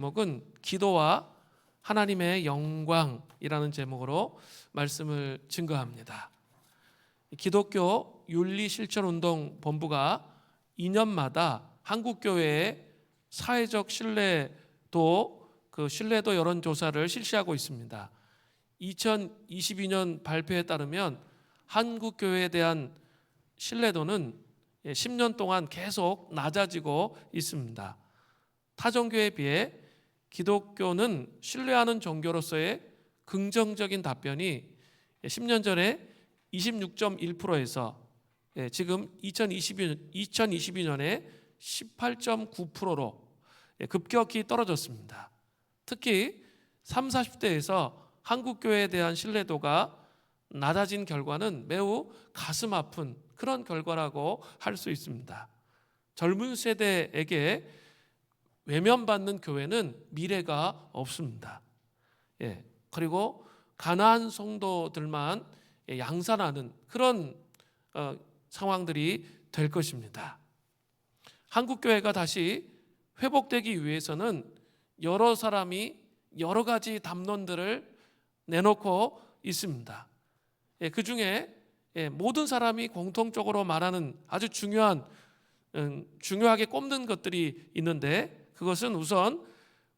제목은 기도와 하나님의 영광이라는 제목으로 말씀을 증거합니다. 기독교 윤리실천운동 본부가 2년마다 한국교회의 사회적 신뢰도 여론조사를 실시하고 있습니다. 2022년 발표에 따르면 한국교회에 대한 신뢰도는 10년 동안 계속 낮아지고 있습니다. 타종교에 비해 기독교는 신뢰하는 종교로서의 긍정적인 답변이 10년 전에 26.1%에서 지금 2022년에 18.9%로 급격히 떨어졌습니다. 특히 30, 40대에서 한국교회에 대한 신뢰도가 낮아진 결과는 매우 가슴 아픈 그런 결과라고 할 수 있습니다. 젊은 세대에게 외면받는 교회는 미래가 없습니다. 그리고 가난한 성도들만 양산하는 그런 상황들이 될 것입니다. 한국교회가 다시 회복되기 위해서는 여러 사람이 여러 가지 담론들을 내놓고 있습니다. 그 중에 모든 사람이 공통적으로 말하는 아주 중요하게 꼽는 것들이 있는데, 그것은 우선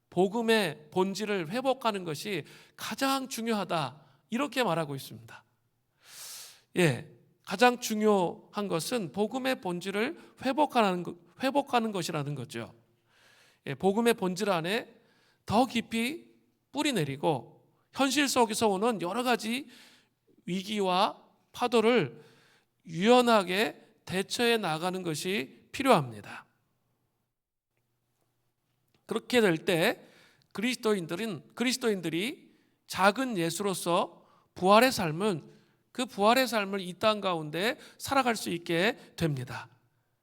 복음의 본질을 회복하는 것이 가장 중요하다, 이렇게 말하고 있습니다. 가장 중요한 것은 복음의 본질을 회복하는 것이라는 거죠. 복음의 본질 안에 더 깊이 뿌리 내리고 현실 속에서 오는 여러 가지 위기와 파도를 유연하게 대처해 나가는 것이 필요합니다. 그렇게 될 때 그리스도인들이 작은 예수로서 부활의 삶을 이 땅 가운데 살아갈 수 있게 됩니다.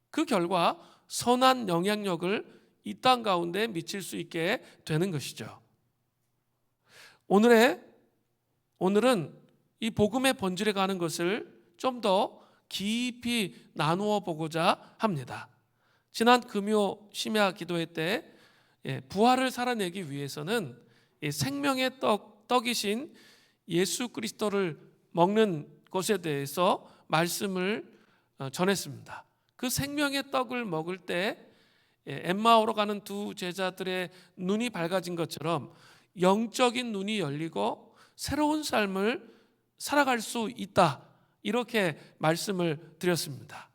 그 결과 선한 영향력을 이 땅 가운데 미칠 수 있게 되는 것이죠. 오늘은 이 복음의 본질에 가는 것을 좀 더 깊이 나누어 보고자 합니다. 지난 금요 심야 기도회 때 부활을 살아내기 위해서는 생명의 떡이신 예수 그리스도를 먹는 것에 대해서 말씀을 전했습니다. 그 생명의 떡을 먹을 때 엠마오로 가는 두 제자들의 눈이 밝아진 것처럼 영적인 눈이 열리고 새로운 삶을 살아갈 수 있다, 이렇게 말씀을 드렸습니다.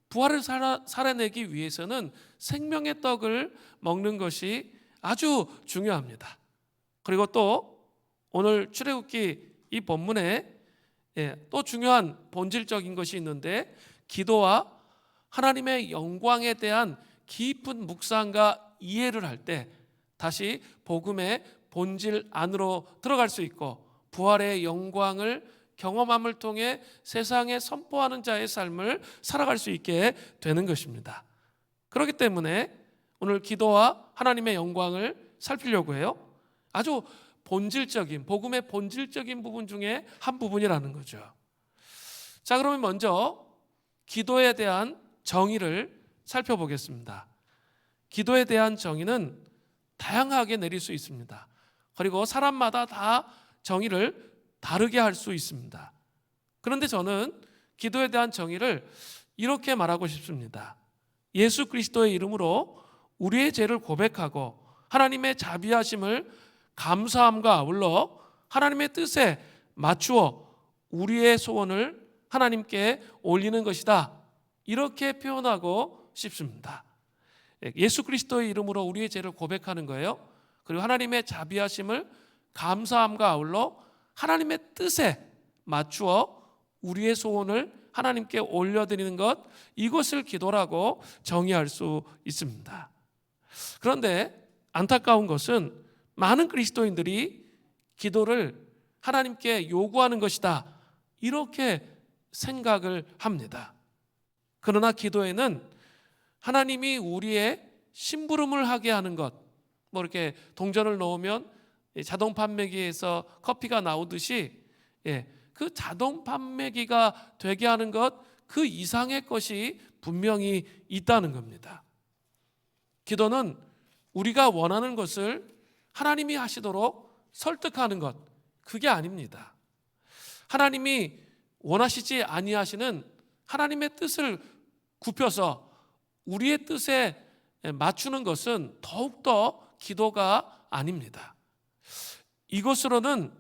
부활을 살아내기 위해서는 생명의 떡을 먹는 것이 아주 중요합니다. 그리고 또 오늘 출애굽기 이 본문에 또 중요한 본질적인 것이 있는데, 기도와 하나님의 영광에 대한 깊은 묵상과 이해를 할 때 다시 복음의 본질 안으로 들어갈 수 있고 부활의 영광을 경험함을 통해 세상에 선포하는 자의 삶을 살아갈 수 있게 되는 것입니다. 그렇기 때문에 오늘 기도와 하나님의 영광을 살피려고 해요. 아주 복음의 본질적인 부분 중에 한 부분이라는 거죠. 자, 그러면 먼저 기도에 대한 정의를 살펴보겠습니다. 기도에 대한 정의는 다양하게 내릴 수 있습니다. 그리고 사람마다 다 정의를 다르게 할 수 있습니다. 그런데 저는 기도에 대한 정의를 이렇게 말하고 싶습니다. 예수 그리스도의 이름으로 우리의 죄를 고백하고 하나님의 자비하심을 감사함과 아울러 하나님의 뜻에 맞추어 우리의 소원을 하나님께 올리는 것이다, 이렇게 표현하고 싶습니다. 예수 그리스도의 이름으로 우리의 죄를 고백하는 거예요. 그리고 하나님의 자비하심을 감사함과 아울러 하나님의 뜻에 맞추어 우리의 소원을 하나님께 올려드리는 것, 이것을 기도라고 정의할 수 있습니다. 그런데 안타까운 것은 많은 그리스도인들이 기도를 하나님께 요구하는 것이다, 이렇게 생각을 합니다. 그러나 기도에는 하나님이 우리의 심부름을 하게 하는 것, 이렇게 동전을 넣으면 자동 판매기에서 커피가 나오듯이 그 자동 판매기가 되게 하는 것, 그 이상의 것이 분명히 있다는 겁니다. 기도는 우리가 원하는 것을 하나님이 하시도록 설득하는 것, 그게 아닙니다. 하나님이 원하시지 아니하시는 하나님의 뜻을 굽혀서 우리의 뜻에 맞추는 것은 더욱더 기도가 아닙니다. 이것으로는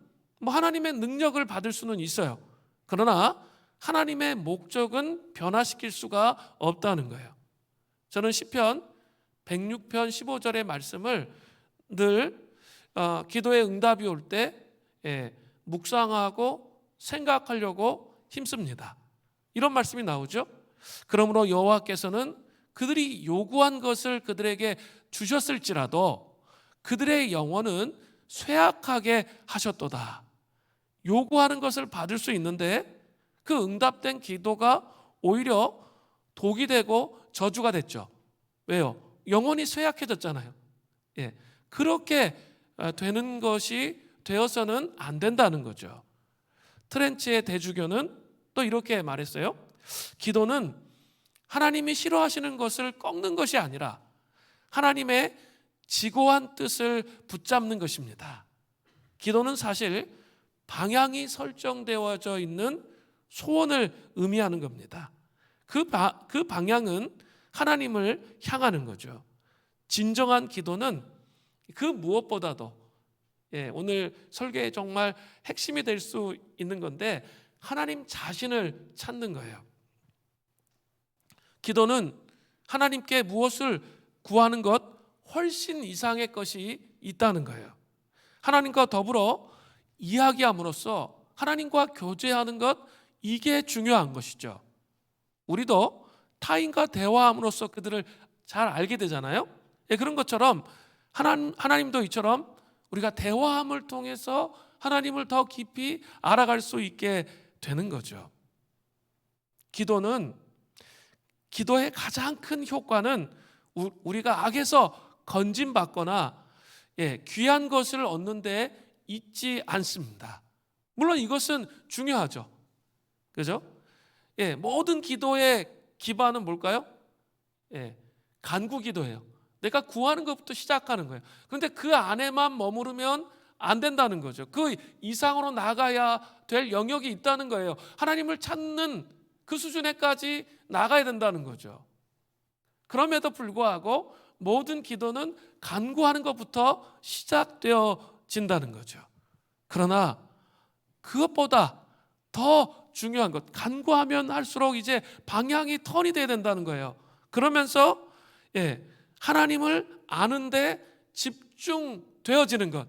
하나님의 능력을 받을 수는 있어요. 그러나 하나님의 목적은 변화시킬 수가 없다는 거예요. 저는 시편 106편 15절의 말씀을 늘 기도의 응답이 올 때 묵상하고 생각하려고 힘씁니다. 이런 말씀이 나오죠. 그러므로 여호와께서는 그들이 요구한 것을 그들에게 주셨을지라도 그들의 영혼은 쇠약하게 하셨도다. 요구하는 것을 받을 수 있는데 그 응답된 기도가 오히려 독이 되고 저주가 됐죠. 왜요? 영혼이 쇠약해졌잖아요. 그렇게 되는 것이 되어서는 안 된다는 거죠. 트렌치의 대주교는 또 이렇게 말했어요. 기도는 하나님이 싫어하시는 것을 꺾는 것이 아니라 하나님의 지고한 뜻을 붙잡는 것입니다. 기도는 사실 방향이 설정되어져 있는 소원을 의미하는 겁니다. 그 방향은 하나님을 향하는 거죠. 진정한 기도는 그 무엇보다도 오늘 설교의 정말 핵심이 될 수 있는 건데 하나님 자신을 찾는 거예요. 기도는 하나님께 무엇을 구하는 것 훨씬 이상의 것이 있다는 거예요. 하나님과 더불어 이야기함으로써 하나님과 교제하는 것, 이게 중요한 것이죠. 우리도 타인과 대화함으로써 그들을 잘 알게 되잖아요. 그런 것처럼 하나님도 이처럼 우리가 대화함을 통해서 하나님을 더 깊이 알아갈 수 있게 되는 거죠. 기도의 가장 큰 효과는 우리가 악에서 건진받거나 귀한 것을 얻는 데 있지 않습니다. 물론 이것은 중요하죠. 그죠? 모든 기도의 기반은 뭘까요? 간구 기도예요. 내가 구하는 것부터 시작하는 거예요. 그런데 그 안에만 머무르면 안 된다는 거죠. 그 이상으로 나가야 될 영역이 있다는 거예요. 하나님을 찾는 그 수준에까지 나가야 된다는 거죠. 그럼에도 불구하고 모든 기도는 간구하는 것부터 시작되어진다는 거죠. 그러나 그것보다 더 중요한 것, 간구하면 할수록 이제 방향이 턴이 돼야 된다는 거예요. 그러면서 하나님을 아는데 집중되어지는 것,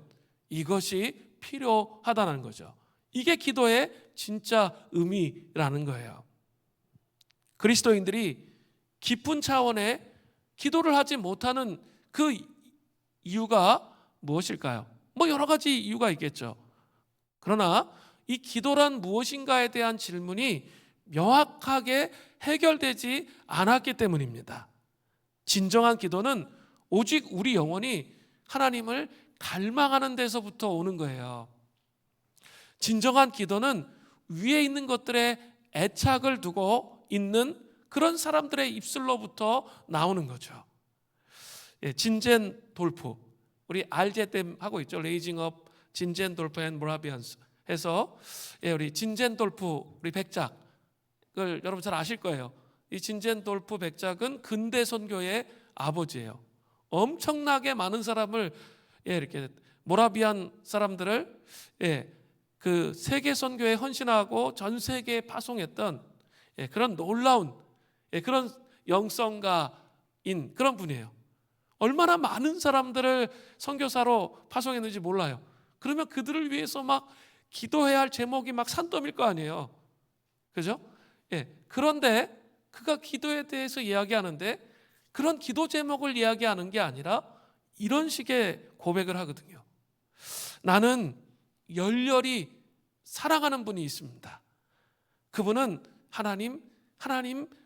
이것이 필요하다는 거죠. 이게 기도의 진짜 의미라는 거예요. 그리스도인들이 깊은 차원의 기도를 하지 못하는 그 이유가 무엇일까요? 여러 가지 이유가 있겠죠. 그러나 이 기도란 무엇인가에 대한 질문이 명확하게 해결되지 않았기 때문입니다. 진정한 기도는 오직 우리 영혼이 하나님을 갈망하는 데서부터 오는 거예요. 진정한 기도는 위에 있는 것들에 애착을 두고 있는 그런 사람들의 입술로부터 나오는 거죠. 진젠 돌프, 우리 RZM 하고 있죠. 레이징 업 진젠 돌프 앤 모라비안스 해서 우리 진젠 돌프 우리 백작을 여러분 잘 아실 거예요. 이 진젠 돌프 백작은 근대 선교의 아버지예요. 엄청나게 많은 사람을 이렇게 모라비안 사람들을 그 세계 선교에 헌신하고 전 세계에 파송했던 그런 놀라운 그런 영성가인 그런 분이에요. 얼마나 많은 사람들을 선교사로 파송했는지 몰라요. 그러면 그들을 위해서 막 기도해야 할 제목이 막 산더미일 거 아니에요. 그죠? 그런데 그가 기도에 대해서 이야기하는데 그런 기도 제목을 이야기하는 게 아니라 이런 식의 고백을 하거든요. 나는 열렬히 사랑하는 분이 있습니다. 그분은 하나님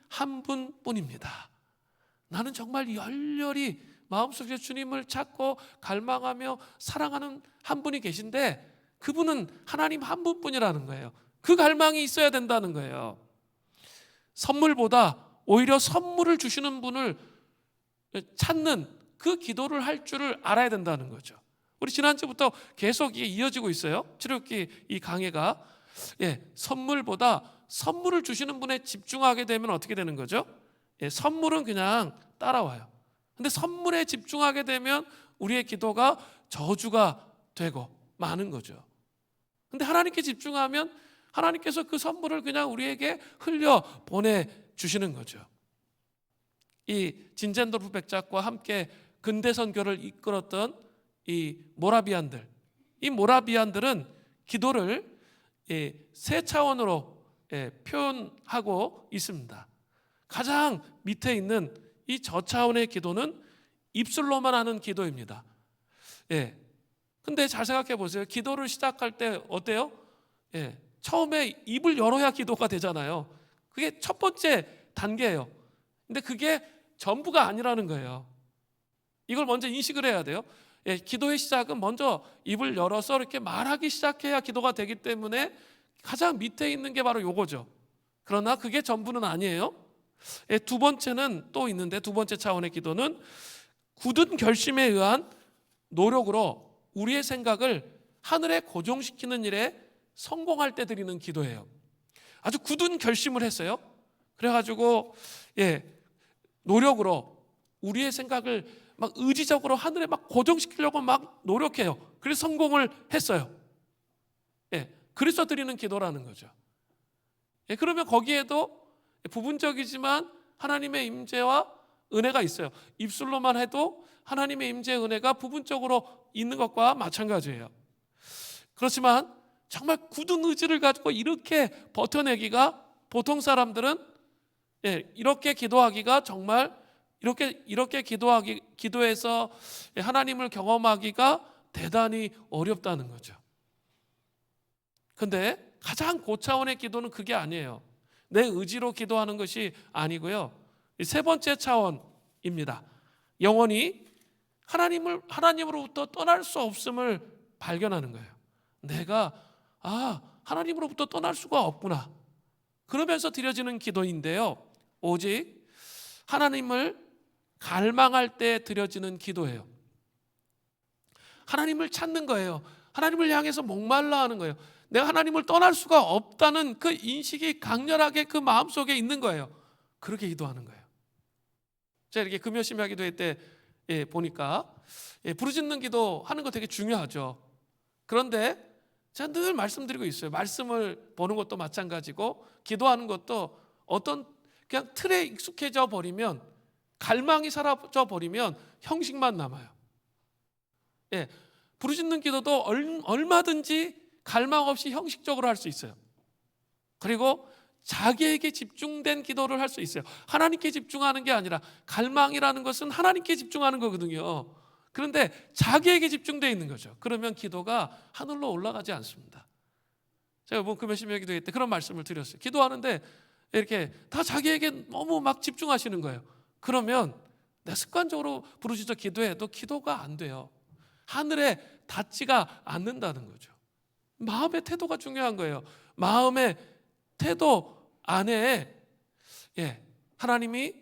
한 분뿐입니다. 나는 정말 열렬히 마음속에 주님을 찾고 갈망하며 사랑하는 한 분이 계신데 그분은 하나님 한 분뿐이라는 거예요. 그 갈망이 있어야 된다는 거예요. 선물보다 오히려 선물을 주시는 분을 찾는 그 기도를 할 줄을 알아야 된다는 거죠. 우리 지난주부터 계속 이게 이어지고 있어요. 출애굽기 이 강해가 선물보다 선물을 주시는 분에 집중하게 되면 어떻게 되는 거죠? 선물은 그냥 따라와요. 근데 선물에 집중하게 되면 우리의 기도가 저주가 되고 많은 거죠. 근데 하나님께 집중하면 하나님께서 그 선물을 그냥 우리에게 흘려 보내주시는 거죠. 이 진젠도르프 백작과 함께 근대 선교를 이끌었던 이 모라비안들, 이 모라비안들은 기도를 세 차원으로 표현하고 있습니다. 가장 밑에 있는 이 저차원의 기도는 입술로만 하는 기도입니다. 근데 잘 생각해 보세요. 기도를 시작할 때 어때요? 처음에 입을 열어야 기도가 되잖아요. 그게 첫 번째 단계예요. 근데 그게 전부가 아니라는 거예요. 이걸 먼저 인식을 해야 돼요. 기도의 시작은 먼저 입을 열어서 이렇게 말하기 시작해야 기도가 되기 때문에 가장 밑에 있는 게 바로 요거죠. 그러나 그게 전부는 아니에요. 두 번째는 또 있는데, 두 번째 차원의 기도는 굳은 결심에 의한 노력으로 우리의 생각을 하늘에 고정시키는 일에 성공할 때 드리는 기도예요. 아주 굳은 결심을 했어요. 그래가지고 노력으로 우리의 생각을 막 의지적으로 하늘에 막 고정시키려고 막 노력해요. 그래서 성공을 했어요. 그래서 드리는 기도라는 거죠. 그러면 거기에도 부분적이지만 하나님의 임재와 은혜가 있어요. 입술로만 해도 하나님의 임재 은혜가 부분적으로 있는 것과 마찬가지예요. 그렇지만 정말 굳은 의지를 가지고 이렇게 버텨내기가, 보통 사람들은 이렇게 기도하기가 정말 이렇게 기도해서 하나님을 경험하기가 대단히 어렵다는 거죠. 근데 가장 고차원의 기도는 그게 아니에요. 내 의지로 기도하는 것이 아니고요. 세 번째 차원입니다. 영원히 하나님으로부터 떠날 수 없음을 발견하는 거예요. 내가 하나님으로부터 떠날 수가 없구나. 그러면서 드려지는 기도인데요. 오직 하나님을 갈망할 때 드려지는 기도예요. 하나님을 찾는 거예요. 하나님을 향해서 목말라 하는 거예요. 내가 하나님을 떠날 수가 없다는 그 인식이 강렬하게 그 마음속에 있는 거예요. 그렇게 기도하는 거예요. 제가 이렇게 금요심야 기도회 때 보니까 부르짖는 기도 하는 거 되게 중요하죠. 그런데 제가 늘 말씀드리고 있어요. 말씀을 보는 것도 마찬가지고 기도하는 것도 어떤 그냥 틀에 익숙해져 버리면, 갈망이 사라져 버리면 형식만 남아요. 부르짖는 기도도 얼마든지 갈망 없이 형식적으로 할 수 있어요. 그리고 자기에게 집중된 기도를 할 수 있어요. 하나님께 집중하는 게 아니라, 갈망이라는 것은 하나님께 집중하는 거거든요. 그런데 자기에게 집중되어 있는 거죠. 그러면 기도가 하늘로 올라가지 않습니다. 제가 이번 금요심야 기도회 때 그런 말씀을 드렸어요. 기도하는데 이렇게 다 자기에게 너무 막 집중하시는 거예요. 그러면 내가 습관적으로 부르짖어 기도해도 기도가 안 돼요. 하늘에 닿지가 않는다는 거죠. 마음의 태도가 중요한 거예요. 마음의 태도 안에 하나님이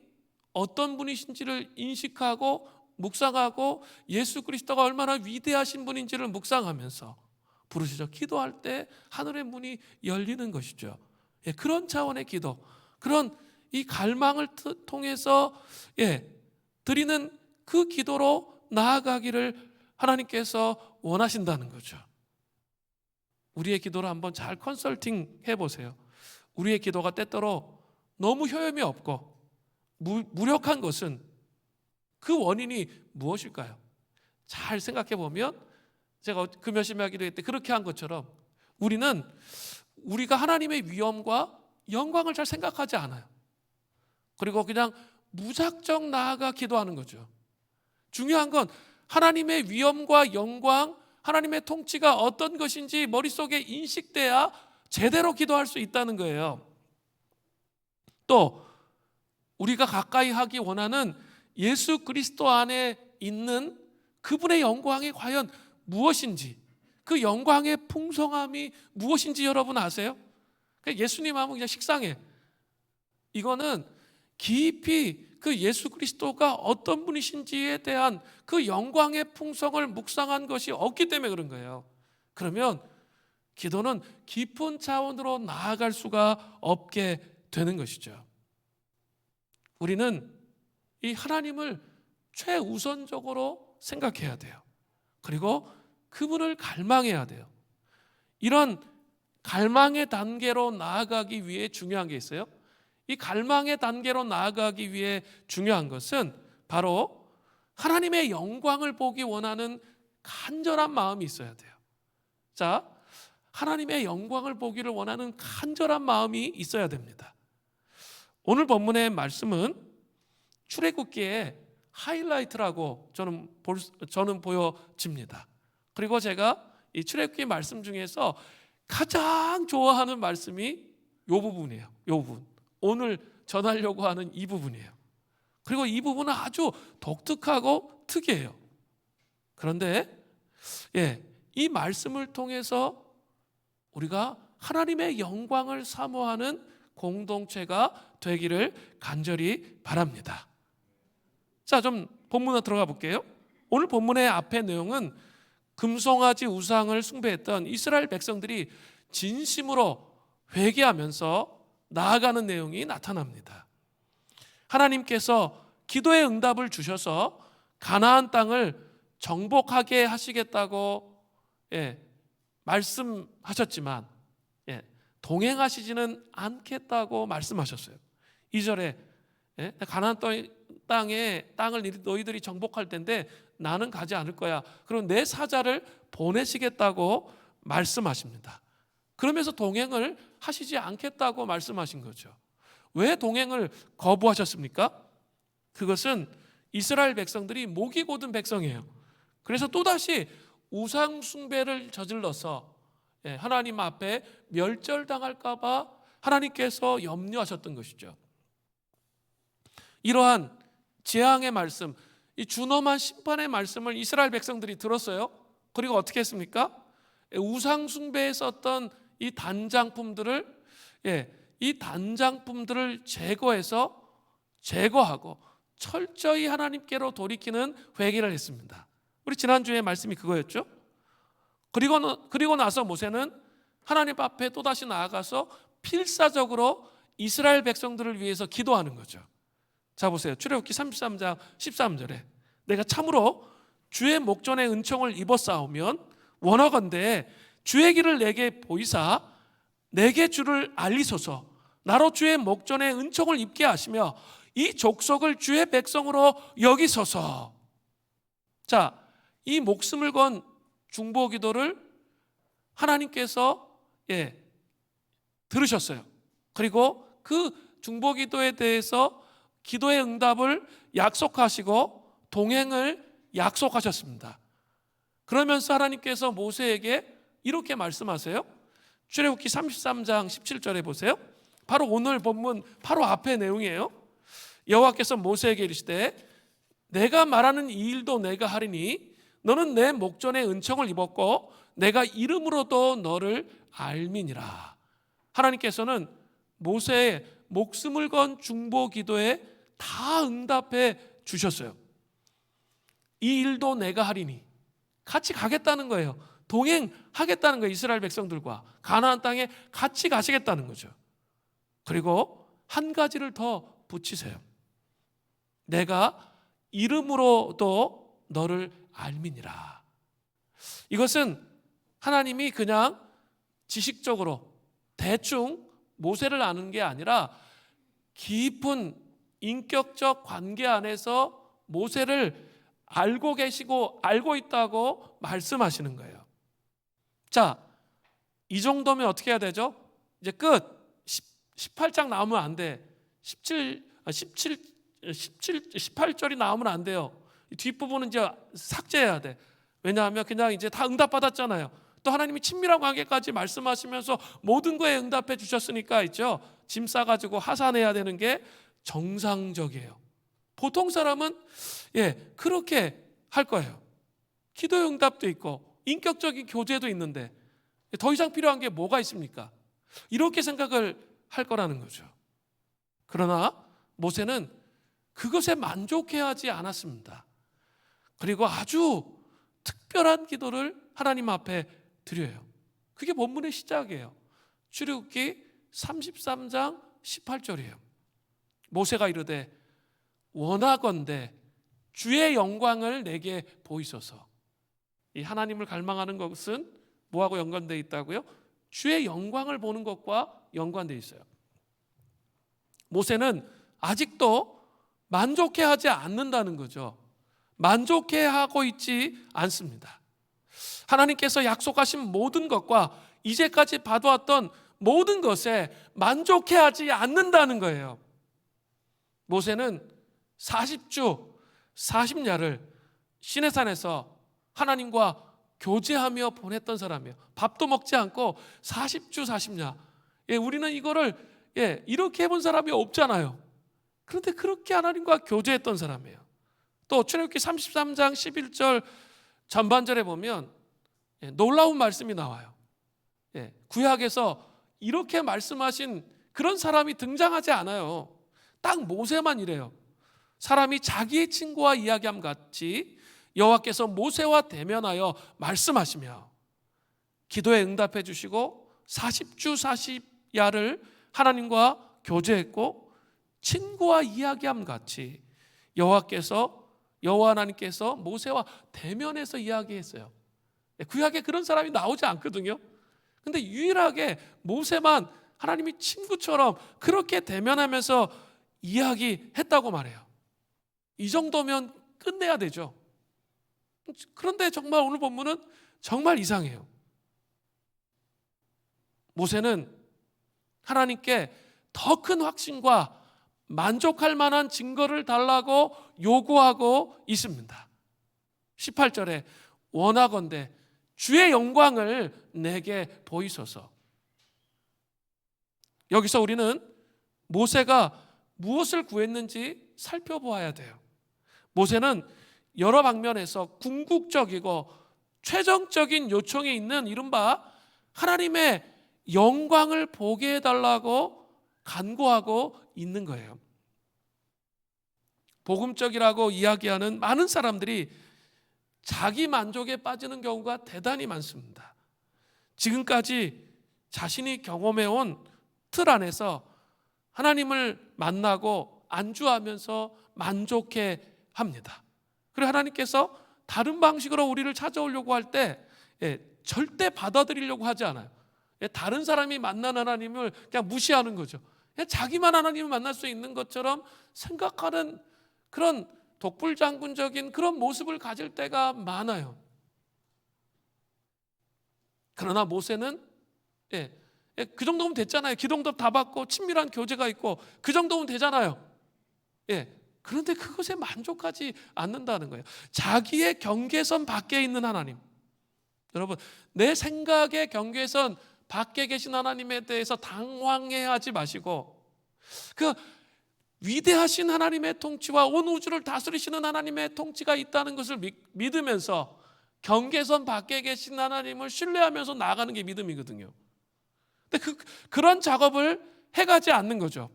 어떤 분이신지를 인식하고 묵상하고 예수 그리스도가 얼마나 위대하신 분인지를 묵상하면서 부르짖어 기도할 때 하늘의 문이 열리는 것이죠. 그런 차원의 기도, 그런 이 갈망을 통해서 드리는 그 기도로 나아가기를 하나님께서 원하신다는 거죠. 우리의 기도를 한번 잘 컨설팅 해보세요. 우리의 기도가 때때로 너무 효험이 없고 무력한 것은 그 원인이 무엇일까요? 잘 생각해 보면 제가 금요심야 기도회 때 그렇게 한 것처럼 우리가 하나님의 위엄과 영광을 잘 생각하지 않아요. 그리고 그냥 무작정 나아가 기도하는 거죠. 중요한 건 하나님의 위엄과 영광, 하나님의 통치가 어떤 것인지 머릿속에 인식돼야 제대로 기도할 수 있다는 거예요. 또 우리가 가까이 하기 원하는 예수 그리스도 안에 있는 그분의 영광이 과연 무엇인지, 그 영광의 풍성함이 무엇인지 여러분 아세요? 예수님 하면 그냥 식상해. 이거는 깊이 그 예수 그리스도가 어떤 분이신지에 대한 그 영광의 풍성을 묵상한 것이 없기 때문에 그런 거예요. 그러면 기도는 깊은 차원으로 나아갈 수가 없게 되는 것이죠. 우리는 이 하나님을 최우선적으로 생각해야 돼요. 그리고 그분을 갈망해야 돼요. 이런 갈망의 단계로 나아가기 위해 중요한 게 있어요. 이 갈망의 단계로 나아가기 위해 중요한 것은 바로 하나님의 영광을 보기 원하는 간절한 마음이 있어야 돼요. 자, 하나님의 영광을 보기를 원하는 간절한 마음이 있어야 됩니다. 오늘 본문의 말씀은 출애굽기의 하이라이트라고 저는 보여집니다. 그리고 제가 이 출애굽기 말씀 중에서 가장 좋아하는 말씀이 이 부분이에요. 이 부분. 오늘 전하려고 하는 이 부분이에요. 그리고 이 부분은 아주 독특하고 특이해요. 그런데 이 말씀을 통해서 우리가 하나님의 영광을 사모하는 공동체가 되기를 간절히 바랍니다. 자, 좀 본문으로 들어가 볼게요. 오늘 본문의 앞의 내용은 금송아지 우상을 숭배했던 이스라엘 백성들이 진심으로 회개하면서 나아가는 내용이 나타납니다. 하나님께서 기도의 응답을 주셔서 가나안 땅을 정복하게 하시겠다고 말씀하셨지만 동행하시지는 않겠다고 말씀하셨어요. 2절에 가나안 땅을 너희들이 정복할 텐데 나는 가지 않을 거야. 그럼 내 사자를 보내시겠다고 말씀하십니다. 그러면서 동행을 하시지 않겠다고 말씀하신 거죠. 왜 동행을 거부하셨습니까? 그것은 이스라엘 백성들이 목이 곧은 백성이에요. 그래서 또다시 우상 숭배를 저질러서 하나님 앞에 멸절당할까 봐 하나님께서 염려하셨던 것이죠. 이러한 재앙의 말씀, 이 준엄한 심판의 말씀을 이스라엘 백성들이 들었어요. 그리고 어떻게 했습니까? 우상 숭배에 썼던 이 단장품들을 제거하고 철저히 하나님께로 돌이키는 회개를 했습니다. 우리 지난주에 말씀이 그거였죠. 그리고 나서 모세는 하나님 앞에 또다시 나아가서 필사적으로 이스라엘 백성들을 위해서 기도하는 거죠. 자, 보세요. 출애굽기 33장 13절에 내가 참으로 주의 목전에 은총을 입었사오면 원하건대 주의 길을 내게 보이사 내게 주를 알리소서. 나로 주의 목전에 은총을 입게 하시며 이 족속을 주의 백성으로 여기소서. 자, 이 목숨을 건 중보 기도를 하나님께서 들으셨어요. 그리고 그 중보 기도에 대해서 기도의 응답을 약속하시고 동행을 약속하셨습니다. 그러면서 하나님께서 모세에게 이렇게 말씀하세요. 출애굽기 33장 17절에 보세요. 바로 오늘 본문 바로 앞의 내용이에요. 여호와께서 모세에게 이르시되 내가 말하는 이 일도 내가 하리니 너는 내 목전에 은총을 입었고 내가 이름으로도 너를 알미니라. 하나님께서는 모세의 목숨을 건 중보 기도에 다 응답해 주셨어요. 이 일도 내가 하리니 같이 가겠다는 거예요. 동행하겠다는 거예요. 이스라엘 백성들과 가나안 땅에 같이 가시겠다는 거죠. 그리고 한 가지를 더 붙이세요. 내가 이름으로도 너를 알미니라. 이것은 하나님이 그냥 지식적으로 대충 모세를 아는 게 아니라 깊은 인격적 관계 안에서 모세를 알고 계시고 알고 있다고 말씀하시는 거예요. 자, 이 정도면 어떻게 해야 되죠? 이제 끝. 18장 나오면 안 돼. 18절이 나오면 안 돼요. 뒷부분은 이제 삭제해야 돼. 왜냐하면 그냥 이제 다 응답받았잖아요. 또 하나님이 친밀한 관계까지 말씀하시면서 모든 거에 응답해 주셨으니까 있죠. 짐 싸가지고 하산해야 되는 게 정상적이에요. 보통 사람은 그렇게 할 거예요. 기도의 응답도 있고 인격적인 교제도 있는데 더 이상 필요한 게 뭐가 있습니까? 이렇게 생각을 할 거라는 거죠. 그러나 모세는 그것에 만족해하지 않았습니다. 그리고 아주 특별한 기도를 하나님 앞에 드려요. 그게 본문의 시작이에요. 출애굽기 33장 18절이에요. 모세가 이르되 원하건대 주의 영광을 내게 보이소서. 이 하나님을 갈망하는 것은 뭐하고 연관되어 있다고요? 주의 영광을 보는 것과 연관되어 있어요. 모세는 아직도 만족해하지 않는다는 거죠. 만족해하고 있지 않습니다. 하나님께서 약속하신 모든 것과 이제까지 봐도왔던 모든 것에 만족해하지 않는다는 거예요. 모세는 40주 40야를 시내산에서 하나님과 교제하며 보냈던 사람이에요. 밥도 먹지 않고 40주 40야. 우리는 이거를 이렇게 해본 사람이 없잖아요. 그런데 그렇게 하나님과 교제했던 사람이에요. 또 출애굽기 33장 11절 전반절에 보면 놀라운 말씀이 나와요. 구약에서 이렇게 말씀하신 그런 사람이 등장하지 않아요. 딱 모세만 이래요. 사람이 자기의 친구와 이야기함 같이 여호와께서 모세와 대면하여 말씀하시며 기도에 응답해 주시고 40주 40야를 하나님과 교제했고 친구와 이야기함 같이 여호와 하나님께서 모세와 대면해서 이야기했어요. 구약에 그런 사람이 나오지 않거든요. 근데 유일하게 모세만 하나님이 친구처럼 그렇게 대면하면서 이야기했다고 말해요. 이 정도면 끝내야 되죠. 그런데 정말 오늘 본문은 정말 이상해요. 모세는 하나님께 더 큰 확신과 만족할 만한 증거를 달라고 요구하고 있습니다. 18절에 원하건대 주의 영광을 내게 보이소서. 여기서 우리는 모세가 무엇을 구했는지 살펴보아야 돼요. 모세는 여러 방면에서 궁극적이고 최종적인 요청이 있는 이른바 하나님의 영광을 보게 해달라고 간구하고 있는 거예요. 복음적이라고 이야기하는 많은 사람들이 자기 만족에 빠지는 경우가 대단히 많습니다. 지금까지 자신이 경험해온 틀 안에서 하나님을 만나고 안주하면서 만족해 합니다. 그리고 하나님께서 다른 방식으로 우리를 찾아오려고 할 때 절대 받아들이려고 하지 않아요. 다른 사람이 만난 하나님을 그냥 무시하는 거죠. 자기만 하나님을 만날 수 있는 것처럼 생각하는 그런 독불장군적인 그런 모습을 가질 때가 많아요. 그러나 모세는 그 정도면 됐잖아요. 기도응답 다 받고 친밀한 교제가 있고 그 정도면 되잖아요. 그런데 그것에 만족하지 않는다는 거예요. 자기의 경계선 밖에 있는 하나님. 여러분, 내 생각의 경계선 밖에 계신 하나님에 대해서 당황해하지 마시고 그 위대하신 하나님의 통치와 온 우주를 다스리시는 하나님의 통치가 있다는 것을 믿으면서 경계선 밖에 계신 하나님을 신뢰하면서 나아가는 게 믿음이거든요. 근데 그런 작업을 해가지 않는 거죠.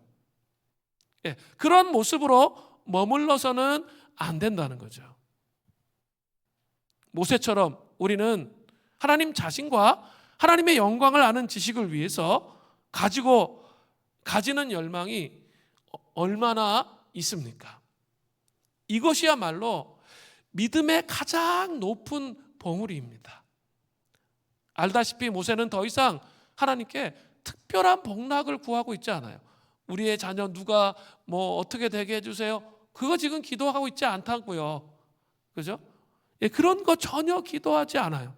그런 모습으로 머물러서는 안 된다는 거죠. 모세처럼 우리는 하나님 자신과 하나님의 영광을 아는 지식을 위해서 가지는 열망이 얼마나 있습니까? 이것이야말로 믿음의 가장 높은 봉우리입니다. 알다시피 모세는 더 이상 하나님께 특별한 복락을 구하고 있지 않아요. 우리의 자녀 누가 어떻게 되게 해주세요. 그거 지금 기도하고 있지 않다고요. 그죠? 그런 거 전혀 기도하지 않아요.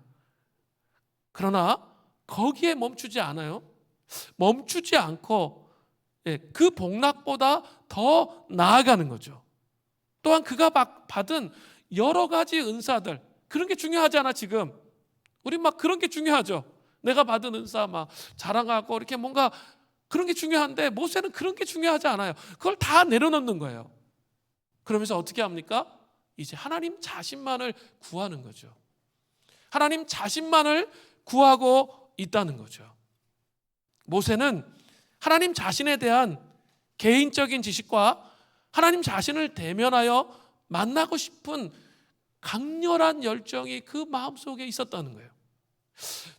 그러나 거기에 멈추지 않아요. 멈추지 않고 그 복락보다 더 나아가는 거죠. 또한 그가 받은 여러 가지 은사들, 그런 게 중요하지 않아 지금. 우리 그런 게 중요하죠. 내가 받은 은사 자랑하고 이렇게 뭔가 그런 게 중요한데 모세는 그런 게 중요하지 않아요. 그걸 다 내려놓는 거예요. 그러면서 어떻게 합니까? 이제 하나님 자신만을 구하는 거죠. 하나님 자신만을 구하고 있다는 거죠. 모세는 하나님 자신에 대한 개인적인 지식과 하나님 자신을 대면하여 만나고 싶은 강렬한 열정이 그 마음속에 있었다는 거예요.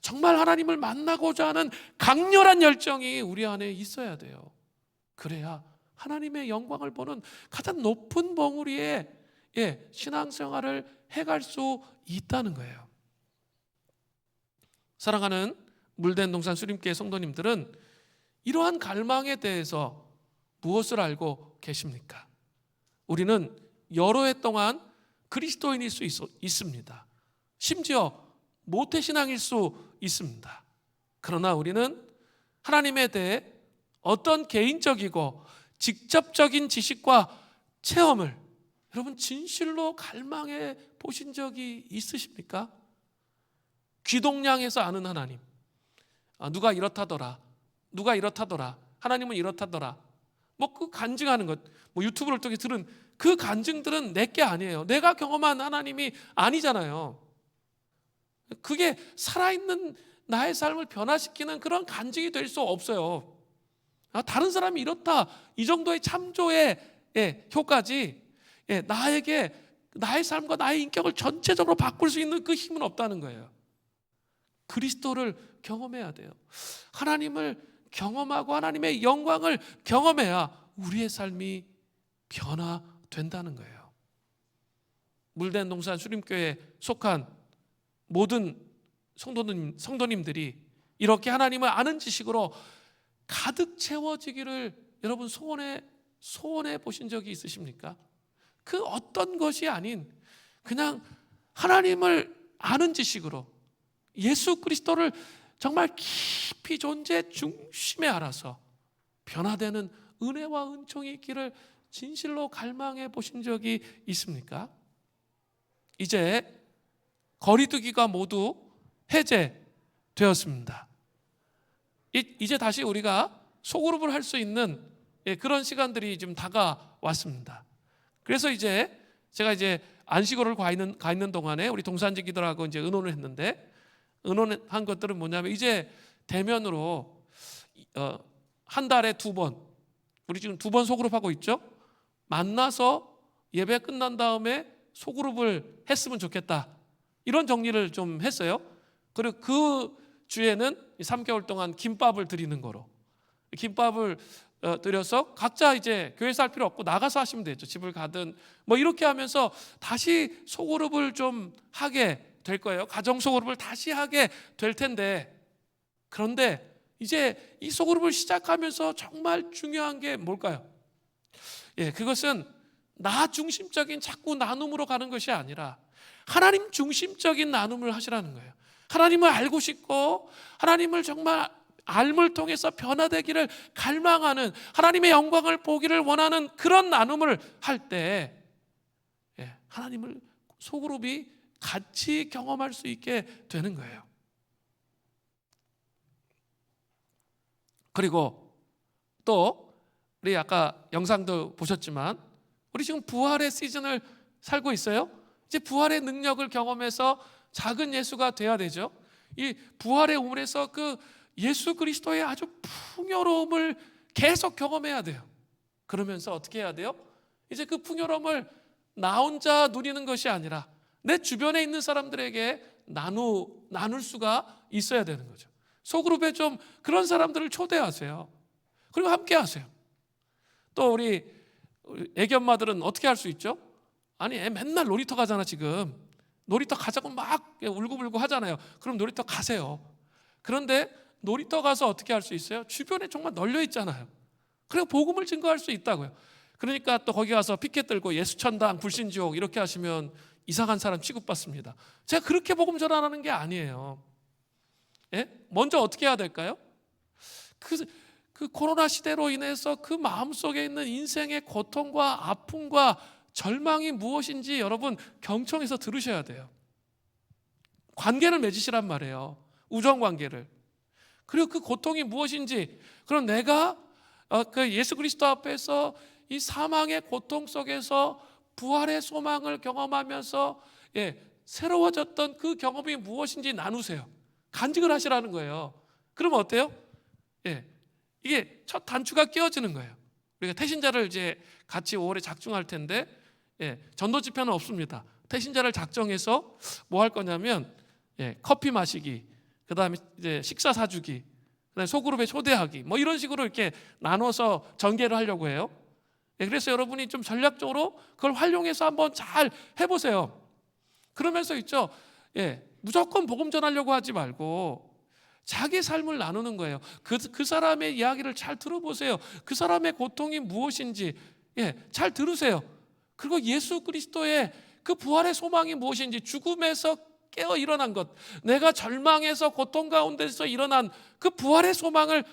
정말 하나님을 만나고자 하는 강렬한 열정이 우리 안에 있어야 돼요. 그래야 하나님의 영광을 보는 가장 높은 봉우리에 신앙생활을 해갈 수 있다는 거예요. 사랑하는 물된 동산 수림교회 성도님들은 이러한 갈망에 대해서 무엇을 알고 계십니까? 우리는 여러 해 동안 그리스도인일 수 있습니다. 심지어 모태신앙일 수 있습니다. 그러나 우리는 하나님에 대해 어떤 개인적이고 직접적인 지식과 체험을 여러분 진실로 갈망해 보신 적이 있으십니까? 귀동냥해서 아는 하나님, 누가 이렇다더라, 누가 이렇다더라, 하나님은 이렇다더라, 뭐 그 간증하는 것, 뭐 유튜브를 통해 들은 그 간증들은 내게 아니에요. 내가 경험한 하나님이 아니잖아요. 그게 살아있는 나의 삶을 변화시키는 그런 간증이 될 수 없어요. 다른 사람이 이렇다, 이 정도의 참조의 효과지 나에게 나의 삶과 나의 인격을 전체적으로 바꿀 수 있는 그 힘은 없다는 거예요. 그리스도를 경험해야 돼요. 하나님을 경험하고 하나님의 영광을 경험해야 우리의 삶이 변화된다는 거예요. 물된 동산 수림교회에 속한 모든 성도님들이 이렇게 하나님을 아는 지식으로 가득 채워지기를 여러분 소원해 보신 적이 있으십니까? 그 어떤 것이 아닌 그냥 하나님을 아는 지식으로 예수 그리스도를 정말 깊이 존재 중심에 알아서 변화되는 은혜와 은총이 있기를 진실로 갈망해 보신 적이 있습니까? 이제 거리두기가 모두 해제되었습니다. 이제 다시 우리가 소그룹을 할 수 있는 그런 시간들이 지금 다가왔습니다. 그래서 이제 제가 안식월을 가 있는 동안에 우리 동산지기들하고 이제 의논을 했는데, 의논한 것들은 뭐냐면 이제 대면으로 한 달에 2번, 우리 지금 2번 소그룹 하고 있죠. 만나서 예배 끝난 다음에 소그룹을 했으면 좋겠다, 이런 정리를 좀 했어요. 그리고 그 주에는 3개월 동안 김밥을 드리는 거로, 김밥을 드려서 각자 이제 교회 살 필요 없고 나가서 하시면 되죠. 집을 가든 뭐 이렇게 하면서 다시 소그룹을 좀 하게 될 거예요. 가정 소그룹을 다시 하게 될 텐데, 그런데 이제 이 소그룹을 시작하면서 정말 중요한 게 뭘까요? 그것은 나 중심적인 자꾸 나눔으로 가는 것이 아니라 하나님 중심적인 나눔을 하시라는 거예요. 하나님을 알고 싶고 하나님을 정말 삶을 통해서 변화되기를 갈망하는, 하나님의 영광을 보기를 원하는 그런 나눔을 할 때 하나님을 소그룹이 같이 경험할 수 있게 되는 거예요. 그리고 또 우리 아까 영상도 보셨지만 우리 지금 부활의 시즌을 살고 있어요. 이제 부활의 능력을 경험해서 작은 예수가 돼야 되죠. 이 부활의 우물에서 그 예수 그리스도의 아주 풍요로움을 계속 경험해야 돼요. 그러면서 어떻게 해야 돼요? 이제 그 풍요로움을 나 혼자 누리는 것이 아니라 내 주변에 있는 사람들에게 나눌 수가 있어야 되는 거죠. 소그룹에 좀 그런 사람들을 초대하세요. 그리고 함께 하세요. 또 우리 애기 엄마들은 어떻게 할 수 있죠? 아니, 애 맨날 놀이터 가잖아. 지금 놀이터 가자고 막 울고불고 하잖아요. 그럼 놀이터 가세요. 그런데 놀이터 가서 어떻게 할 수 있어요? 주변에 정말 널려 있잖아요. 그리고 복음을 증거할 수 있다고요. 그러니까 또 거기 가서 피켓 들고 예수천당 불신지옥 이렇게 하시면 이상한 사람 취급받습니다. 제가 그렇게 복음 전하는 게 아니에요. 먼저 어떻게 해야 될까요? 그 코로나 시대로 인해서 그 마음속에 있는 인생의 고통과 아픔과 절망이 무엇인지 여러분 경청해서 들으셔야 돼요. 관계를 맺으시란 말이에요. 우정관계를. 그리고 그 고통이 무엇인지, 그럼 내가 그 예수 그리스도 앞에서 이 사망의 고통 속에서 부활의 소망을 경험하면서 새로워졌던 그 경험이 무엇인지 나누세요. 간증을 하시라는 거예요. 그러면 어때요? 이게 첫 단추가 끼워지는 거예요. 우리가 태신자를 이제 같이 5월에 작중할 텐데 전도 집회는 없습니다. 태신자를 작정해서 뭐 할 거냐면 커피 마시기, 그다음에 이제 식사 사주기, 그다음에 소그룹에 초대하기, 뭐 이런 식으로 이렇게 나눠서 전개를 하려고 해요. 그래서 여러분이 좀 전략적으로 그걸 활용해서 한번 잘 해보세요. 그러면서 있죠. 무조건 복음 전하려고 하지 말고 자기 삶을 나누는 거예요. 그 사람의 이야기를 잘 들어보세요. 그 사람의 고통이 무엇인지 잘 들으세요. 그리고 예수 그리스도의 그 부활의 소망이 무엇인지, 죽음에서 깨어 일어난 것, 내가 절망에서 고통 가운데서 일어난 그 부활의 소망을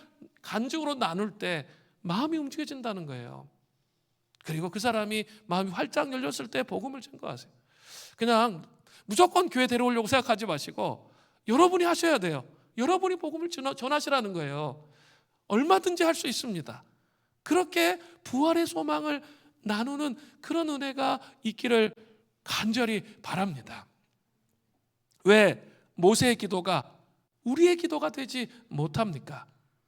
간증으로 나눌 때 마음이 움직여진다는 거예요. 그리고 그 사람이 마음이 활짝 열렸을 때 복음을 증거하세요. 그냥 무조건 교회 데려오려고 생각하지 마시고 여러분이 하셔야 돼요. 여러분이 복음을 전하시라는 거예요. 얼마든지 할 수 있습니다. 그렇게 부활의 소망을 나누는 그런 은혜가 있기를 간절히 바랍니다. 왜 모세의 기도가 우리의 기도가 되지 못합니까?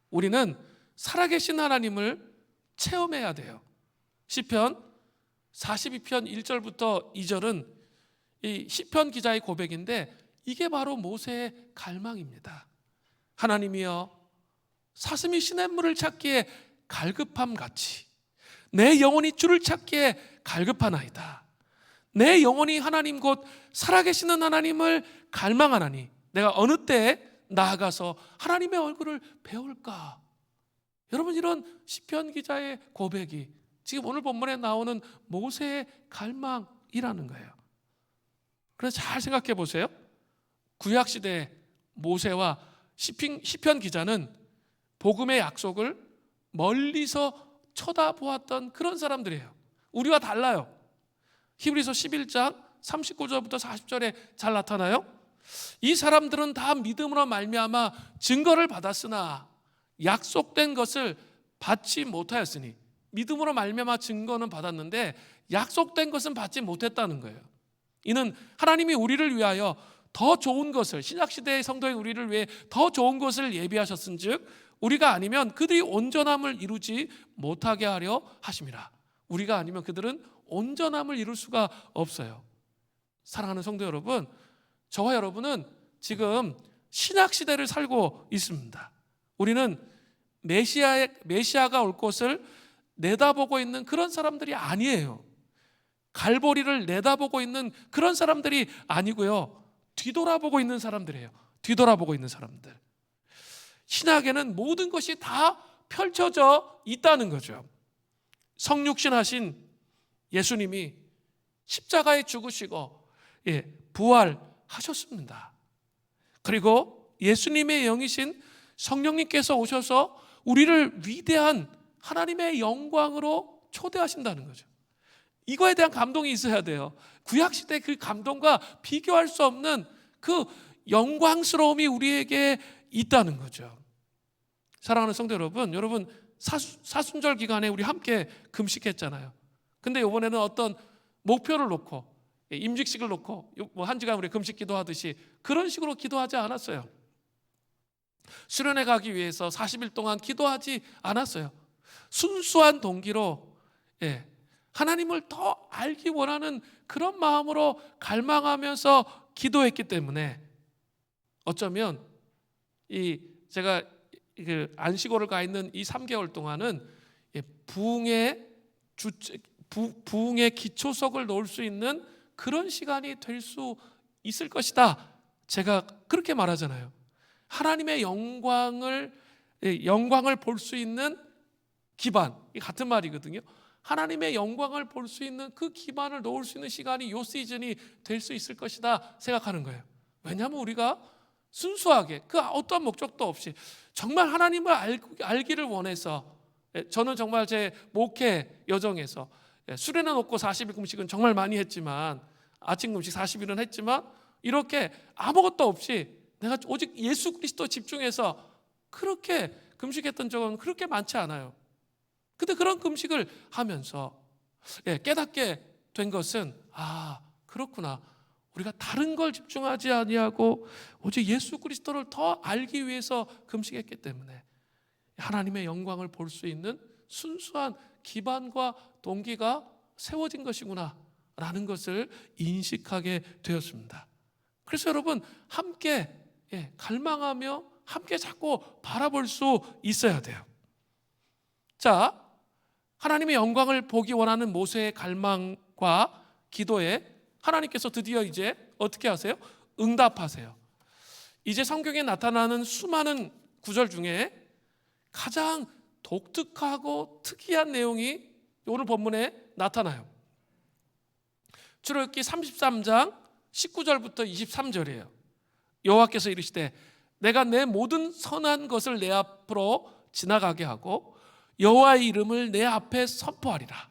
우리는 살아계신 하나님을 체험해야 돼요. 시편 42편 1절부터 2절은 이 시편 기자의 고백인데 이게 바로 모세의 갈망입니다. 하나님이여, 사슴이 시냇물을 찾기에 갈급함 같이 내 영혼이 주를 찾기에 갈급하나이다. 내 영혼이 하나님 곧 살아계시는 하나님을 갈망하나니 내가 어느 때에 나아가서 하나님의 얼굴을 배울까? 여러분, 이런 시편 기자의 고백이 지금 오늘 본문에 나오는 모세의 갈망이라는 거예요. 그래서 잘 생각해 보세요. 구약시대 모세와 시편 기자는 복음의 약속을 멀리서 쳐다보았던 그런 사람들이에요. 우리와 달라요. 히브리서 11장 39절부터 40절에 잘 나타나요. 이 사람들은 다 믿음으로 말미암아 증거를 받았으나 약속된 것을 받지 못하였으니, 믿음으로 말미암아 증거는 받았는데 약속된 것은 받지 못했다는 거예요. 이는 하나님이 우리를 위하여 더 좋은 것을, 신약시대의 성도인 우리를 위해 더 좋은 것을 예비하셨은즉 우리가 아니면 그들이 온전함을 이루지 못하게 하려 하심이라. 우리가 아니면 그들은 온전함을 이룰 수가 없어요. 사랑하는 성도 여러분, 저와 여러분은 지금 신약시대를 살고 있습니다. 우리는 메시아가 올 것을 내다보고 있는 그런 사람들이 아니에요. 갈보리를 내다보고 있는 그런 사람들이 아니고요, 뒤돌아보고 있는 사람들이에요. 뒤돌아보고 있는 사람들. 신약에는 모든 것이 다 펼쳐져 있다는 거죠. 성육신하신 예수님이 십자가에 죽으시고 부활하셨습니다. 그리고 예수님의 영이신 성령님께서 오셔서 우리를 위대한 하나님의 영광으로 초대하신다는 거죠. 이거에 대한 감동이 있어야 돼요. 구약시대 그 감동과 비교할 수 없는 그 영광스러움이 우리에게 있다는 거죠. 사랑하는 성도 여러분, 사순절 기간에 우리 함께 금식했잖아요. 근데 이번에는 어떤 목표를 놓고, 임직식을 놓고 뭐 한 주간 우리 금식 기도하듯이 그런 식으로 기도하지 않았어요. 수련회 가기 위해서 40일 동안 기도하지 않았어요. 순수한 동기로 하나님을 더 알기 원하는 그런 마음으로 갈망하면서 기도했기 때문에 어쩌면 제가 안식월을 가 있는 이 3개월 동안은 부흥의 기초석을 놓을 수 있는 그런 시간이 될 수 있을 것이다. 제가 그렇게 말하잖아요. 하나님의 영광을 볼 수 있는 기반, 이 같은 말이거든요. 하나님의 영광을 볼 수 있는 그 기반을 놓을 수 있는 시간이 이 시즌이 될 수 있을 것이다 생각하는 거예요. 왜냐하면 우리가 순수하게 그 어떤 목적도 없이 정말 하나님을 알기를 원해서, 저는 정말 제 목회 여정에서 수련회 놓고 40일 금식은 정말 많이 했지만, 아침 금식 40일은 했지만, 이렇게 아무것도 없이 내가 오직 예수 그리스도 집중해서 그렇게 금식했던 적은 그렇게 많지 않아요. 근데 그런 금식을 하면서 깨닫게 된 것은, 그렇구나, 우리가 다른 걸 집중하지 아니하고 오직 예수 그리스도를 더 알기 위해서 금식했기 때문에 하나님의 영광을 볼 수 있는 순수한 기반과 동기가 세워진 것이구나 라는 것을 인식하게 되었습니다. 그래서 여러분 함께 갈망하며 함께 자꾸 바라볼 수 있어야 돼요. 자, 하나님의 영광을 보기 원하는 모세의 갈망과 기도에 하나님께서 드디어 이제 어떻게 하세요? 응답하세요. 이제 성경에 나타나는 수많은 구절 중에 가장 독특하고 특이한 내용이 오늘 본문에 나타나요. 출애굽기 33장 19절부터 23절이에요. 여호와께서 이르시되 내가 내 모든 선한 것을 내 앞으로 지나가게 하고 여호와의 이름을 내 앞에 선포하리라.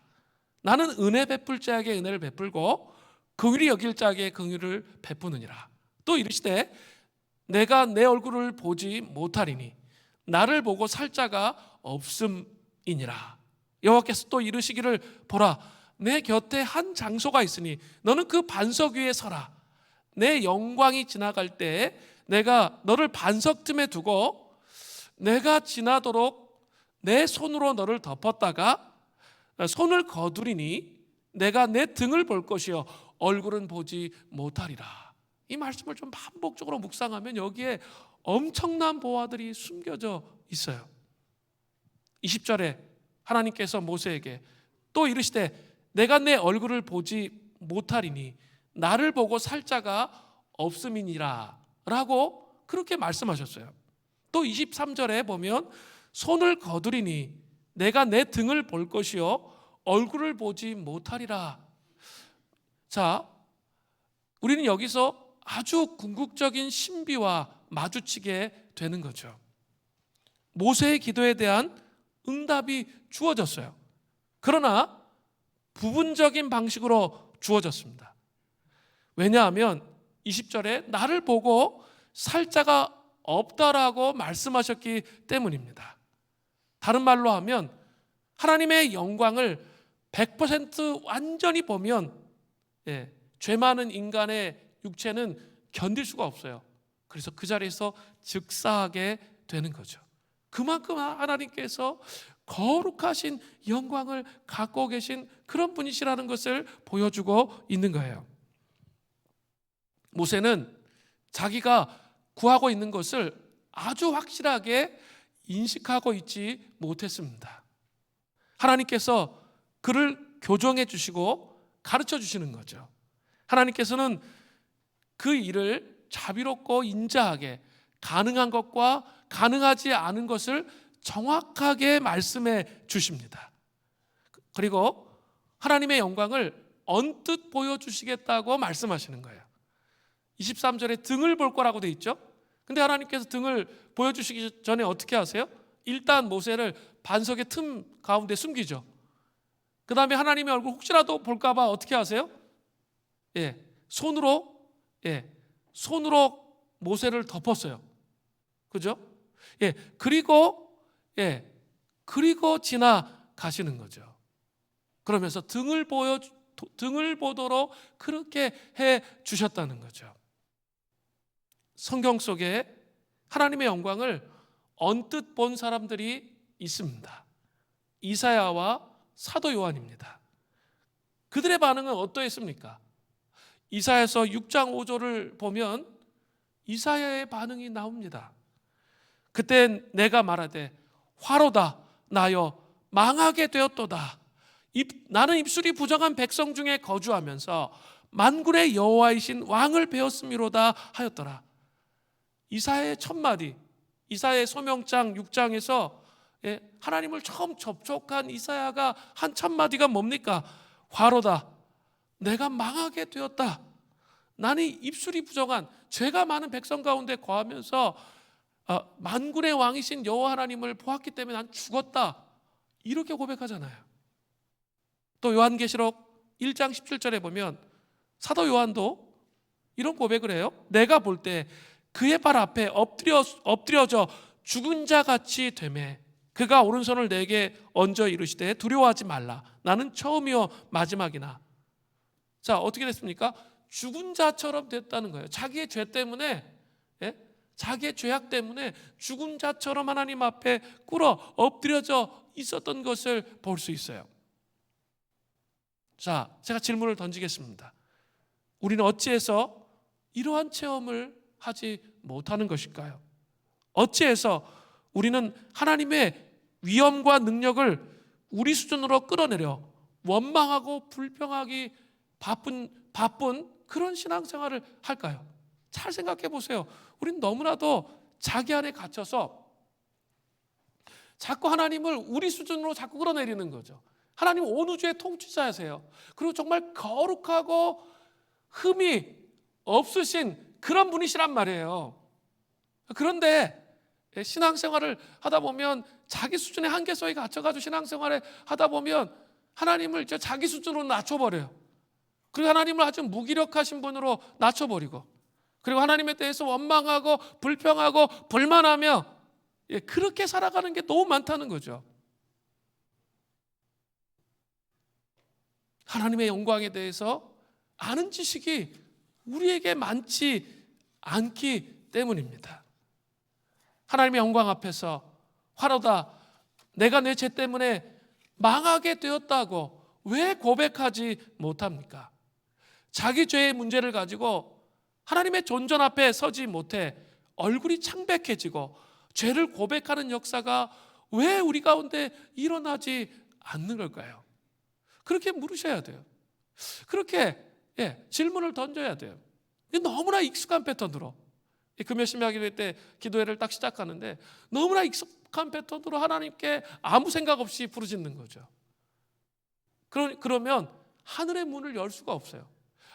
나는 은혜 베풀 자에게 은혜를 베풀고 긍휼히 여길 자에게 긍휼을 베푸느니라. 또 이르시되 내가 내 얼굴을 보지 못하리니 나를 보고 살 자가 없음이니라. 여호와께서 또 이르시기를 보라 내 곁에 한 장소가 있으니 너는 그 반석 위에 서라. 내 영광이 지나갈 때에 내가 너를 반석 틈에 두고 내가 지나도록 내 손으로 너를 덮었다가 손을 거두리니 내가 내 등을 볼 것이요 얼굴은 보지 못하리라. 이 말씀을 좀 반복적으로 묵상하면 여기에 엄청난 보화들이 숨겨져 있어요. 20절에 하나님께서 모세에게 또 이르시되 내가 내 얼굴을 보지 못하리니 나를 보고 살 자가 없음이니라 라고 그렇게 말씀하셨어요. 또 23절에 보면 손을 거두리니 내가 내 등을 볼 것이요 얼굴을 보지 못하리라. 자, 우리는 여기서 아주 궁극적인 신비와 마주치게 되는 거죠. 모세의 기도에 대한 응답이 주어졌어요. 그러나 부분적인 방식으로 주어졌습니다. 왜냐하면 20절에 나를 보고 살 자가 없다라고 말씀하셨기 때문입니다. 다른 말로 하면 하나님의 영광을 100% 완전히 보면 죄 많은 인간의 육체는 견딜 수가 없어요. 그래서 그 자리에서 즉사하게 되는 거죠. 그만큼 하나님께서 거룩하신 영광을 갖고 계신 그런 분이시라는 것을 보여주고 있는 거예요. 모세는 자기가 구하고 있는 것을 아주 확실하게 인식하고 있지 못했습니다. 하나님께서 그를 교정해 주시고 가르쳐 주시는 거죠. 하나님께서는 그 일을 자비롭고 인자하게 가능한 것과 가능하지 않은 것을 정확하게 말씀해 주십니다. 그리고 하나님의 영광을 언뜻 보여주시겠다고 말씀하시는 거예요. 23절에 등을 볼 거라고 돼 있죠. 근데 하나님께서 등을 보여주시기 전에 어떻게 하세요? 일단 모세를 반석의 틈 가운데 숨기죠. 그 다음에 하나님의 얼굴 혹시라도 볼까 봐 어떻게 하세요? 손으로 모세를 덮었어요. 그죠? 그리고 지나가시는 거죠. 그러면서 등을 보도록 그렇게 해 주셨다는 거죠. 성경 속에 하나님의 영광을 언뜻 본 사람들이 있습니다. 이사야와 사도 요한입니다. 그들의 반응은 어떠했습니까? 이사야서 6장 5절을 보면 이사야의 반응이 나옵니다. 그때 내가 말하되 화로다 나여 망하게 되었도다. 나는 입술이 부정한 백성 중에 거주하면서 만군의 여호와이신 왕을 배웠음이로다 하였더라. 이사야의 첫마디, 이사야의 소명장 6장에서 하나님을 처음 접촉한 이사야가 한 첫마디가 뭡니까? 화로다 내가 망하게 되었다. 나는 입술이 부정한 죄가 많은 백성 가운데 거하면서 만군의 왕이신 여호와 하나님을 보았기 때문에 난 죽었다. 이렇게 고백하잖아요. 또 요한계시록 1장 17절에 보면 사도 요한도 이런 고백을 해요. 내가 볼 때 그의 발 앞에 엎드려져 죽은 자 같이 되매 그가 오른손을 내게 얹어 이르시되 두려워하지 말라. 나는 처음이요 마지막이나. 자, 어떻게 됐습니까? 죽은 자처럼 됐다는 거예요. 자기의 죄 때문에 자기의 죄악 때문에 죽은 자처럼 하나님 앞에 꿇어 엎드려져 있었던 것을 볼 수 있어요. 자, 제가 질문을 던지겠습니다. 우리는 어찌해서 이러한 체험을 하지 못하는 것일까요? 어찌해서 우리는 하나님의 위엄과 능력을 우리 수준으로 끌어내려 원망하고 불평하기 바쁜 그런 신앙생활을 할까요? 잘 생각해 보세요. 우린 너무나도 자기 안에 갇혀서 자꾸 하나님을 우리 수준으로 자꾸 끌어내리는 거죠. 하나님 온 우주의 통치자세요. 그리고 정말 거룩하고 흠이 없으신 그런 분이시란 말이에요. 그런데 신앙생활을 하다 보면 자기 수준의 한계 속에 갇혀가지고 신앙생활을 하다 보면 하나님을 자기 수준으로 낮춰버려요. 그리고 하나님을 아주 무기력하신 분으로 낮춰버리고, 그리고 하나님에 대해서 원망하고 불평하고 불만하며 그렇게 살아가는 게 너무 많다는 거죠. 하나님의 영광에 대해서 아는 지식이 우리에게 많지 않기 때문입니다. 하나님의 영광 앞에서 화로다 내가 내 죄 때문에 망하게 되었다고 왜 고백하지 못합니까? 자기 죄의 문제를 가지고 하나님의 존전 앞에 서지 못해 얼굴이 창백해지고 죄를 고백하는 역사가 왜 우리 가운데 일어나지 않는 걸까요? 그렇게 물으셔야 돼요. 그렇게 질문을 던져야 돼요. 너무나 익숙한 패턴으로 금요 심야기도 때 기도회를 딱 시작하는데 너무나 익숙한 패턴으로 하나님께 아무 생각 없이 부르짖는 거죠. 그러면 하늘의 문을 열 수가 없어요.